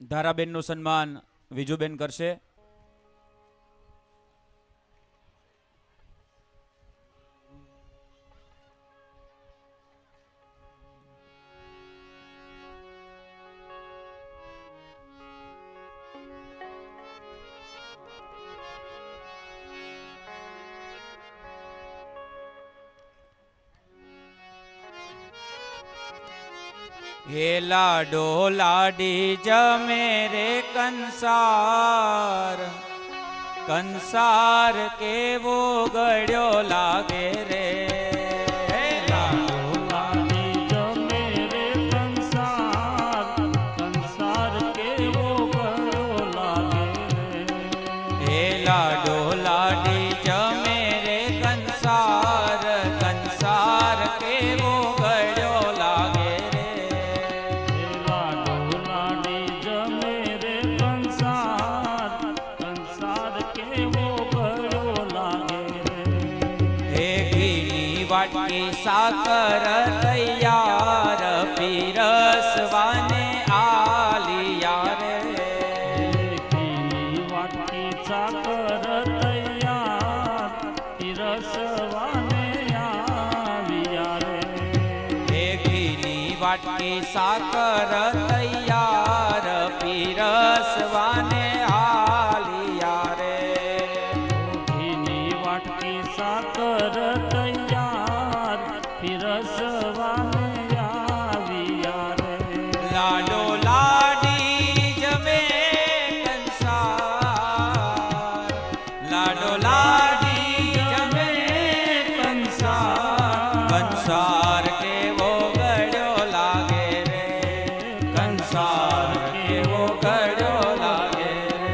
ધારાબેનનું સન્માન વિજુબેન કરશે. હે લાડો લાડી જમે રે કંસાર, કંસાર કેવો ગળ્યો લાગે રે. હે લાડો લાડી જમે રે કંસાર, કંસાર કેવો ગળ્યો લાગે રે. હે લાડો લાડી જમે રે કંસાર, કંસાર કેવો ગળ્યો લાગે રે. લાડો લાડી જમે રે કંસાર, કંસાર કેવો ગળ્યો લાગે રે. હે ઘીની વાટકી સાકર તૈયાર, પીરસવાને આલિયા રે. ઘીની વાટકી સાકર તૈયાર, પીરસવાને આવ્યા રે. હે ઘીની વાટકી સાકર તૈયાર, પીરસવાને આલિયા વાટકી સાકર તૈયાર પીરસવાને આવ્યા રે લાડો લાડી જમે કંસાર, લાડો લાડી જમે કંસાર, કંસાર કેવો ગળ્યો લાગે રે, કંસાર કેવો ગળ્યો લાગે રે.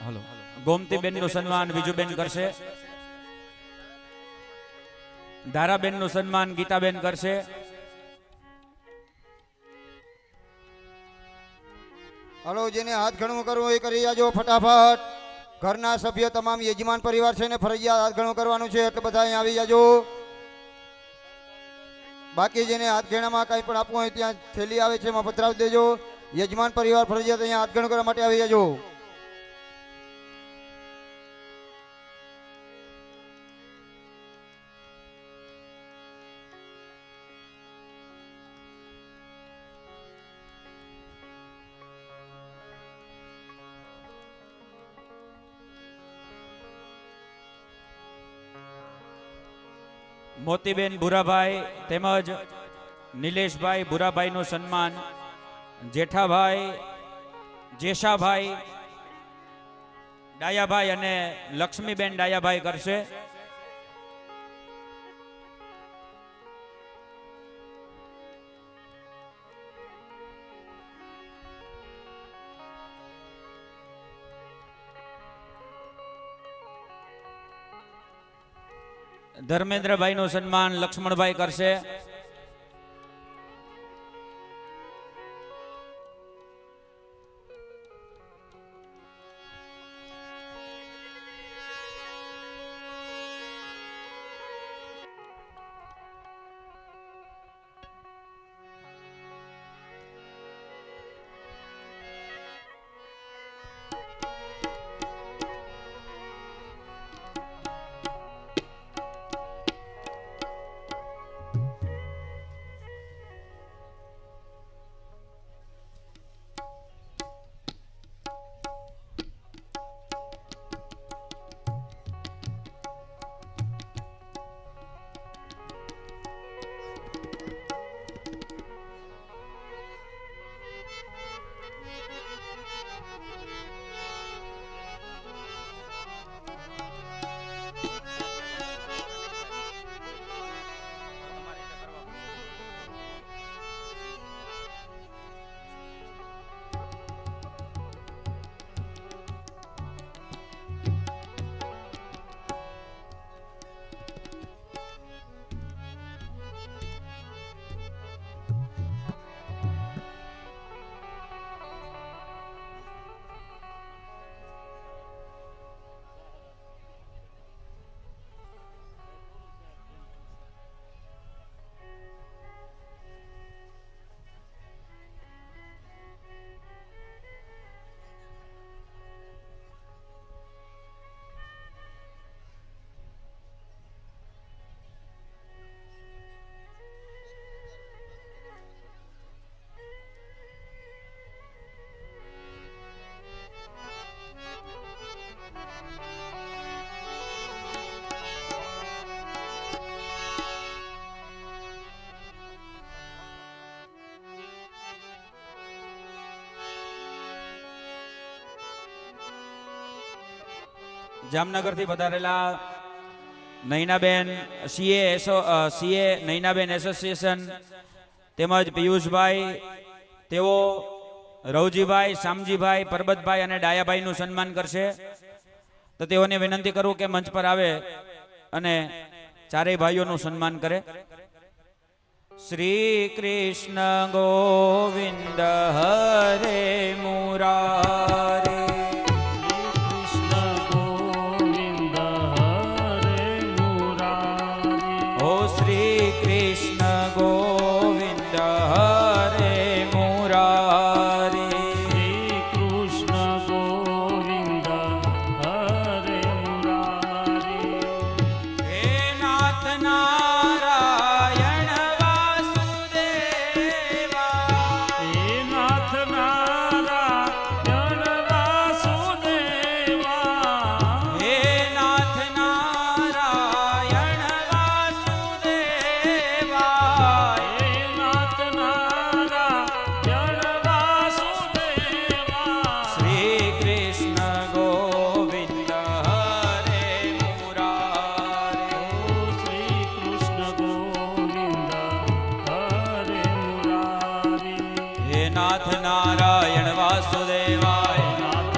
હલો, ગોમતીબેન નું સન્માન વિજુબેન કરશે. ધારાબેન નું સન્માન ગીતાબેન કરશે. હલો, જેને હાથ ઘણું કરવું એ કરી જાજો ફટાફટ. ઘરના સભ્ય તમામ યજમાન પરિવાર છે ને ફરજિયાત હાથ ઘણું કરવાનું છે એટલે બધા અહીં આવી જાજો. બાકી જેને હાથ ઘેણામાં કંઈ પણ આપવું હોય ત્યાં થેલી આવે છે એમાં પધરાવી દેજો. યજમાન પરિવાર ફરજિયાત અહીંયા હાથ ઘણું કરવા માટે આવી જાજો. મોતીબેન ભૂરાભાઈ તેમજ નિલેશભાઈ ભૂરાભાઈ નું સન્માન જેઠાભાઈ, જેશાભાઈ ડાયાભાઈ અને લક્ષ્મીબેન ડાયાભાઈ કરશે. ધર્મેન્દ્રભાઈ નું સન્માન લક્ષ્મણભાઈ કરશે. જામનગરથી પધારેલા નૈનાબેન સીએ નૈનાબેન એસોસિએશન તેમજ પિયુષભાઈ, તેઓ રવજીભાઈ, શામજીભાઈ, પરબતભાઈ અને ડાયાભાઈનું સન્માન કરશે. તો તેઓને વિનંતી કરું કે મંચ પર આવે અને ચારેય ભાઈઓનું સન્માન કરે. શ્રી કૃષ્ણ ગોવિંદ હરે મુરારે, શ્રી વાસુદેવાય નાથ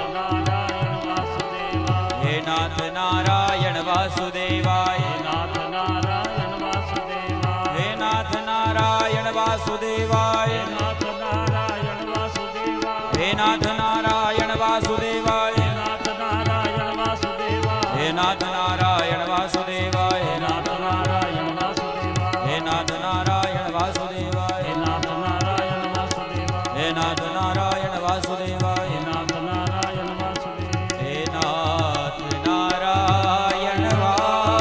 નારાયણ વાસુદેવાય હે નાથ નારાયણ વાસુદેવાય હે નાથ નારાયણ વાસુદેવાય હે નાથ નારાયણ વાસુદેવાય હે નાથ નારાયણ વાસુદેવાય હે નાથ નારાયણ વાસુદેવાય હે નાથ નારાયણ વાસુદેવાય હે નાથ નારાયણ વાસુદેવાય હે નાથ નારાયણ વાસુદેવાય હે નાથ નારાયણ વાસુદેવાય હે નાથ નારાયણ વાસુદેવાય હે નાથ નારાયણ વાસુદેવાય હે નાથ નારાયણ વાસુદેવાય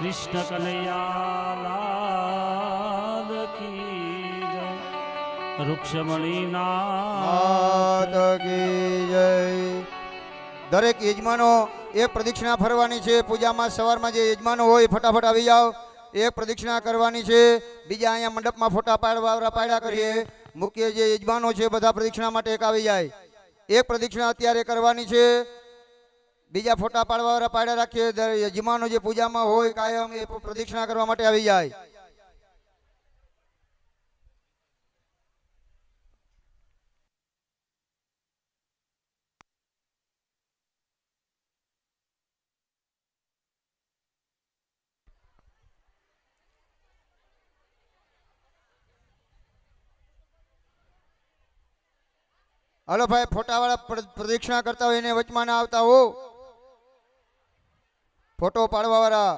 કૃષ્ણ કનૈયા લાલ કી જય રૂક્ષમણીના માત કી જય. દરેક યજમાનો એક પ્રદક્ષિણા ફરવાની છે. પૂજામાં સવારમાં જે યજમાનો હોય ફટાફટ આવી જાઓ. એક પ્રદક્ષિણા કરવાની છે. બીજા અહીંયા મંડપમાં ફોટા પાડ્યા કરીએ. મુખ્ય જે યજમાનો છે બધા પ્રદક્ષિણા માટે એક આવી જાય. એક પ્રદક્ષિણા અત્યારે કરવાની છે. બીજા ફોટા પાડ્યા રાખીએ. યજમાનો જે પૂજામાં હોય કાયમ એ પ્રદક્ષિણા કરવા માટે આવી જાય. હલો ભાઈ, ફોટાવાળા પ્રદક્ષિણા કરતા હોય એને વચમાં ના આવતા હો. ફોટો પાડવા વાળા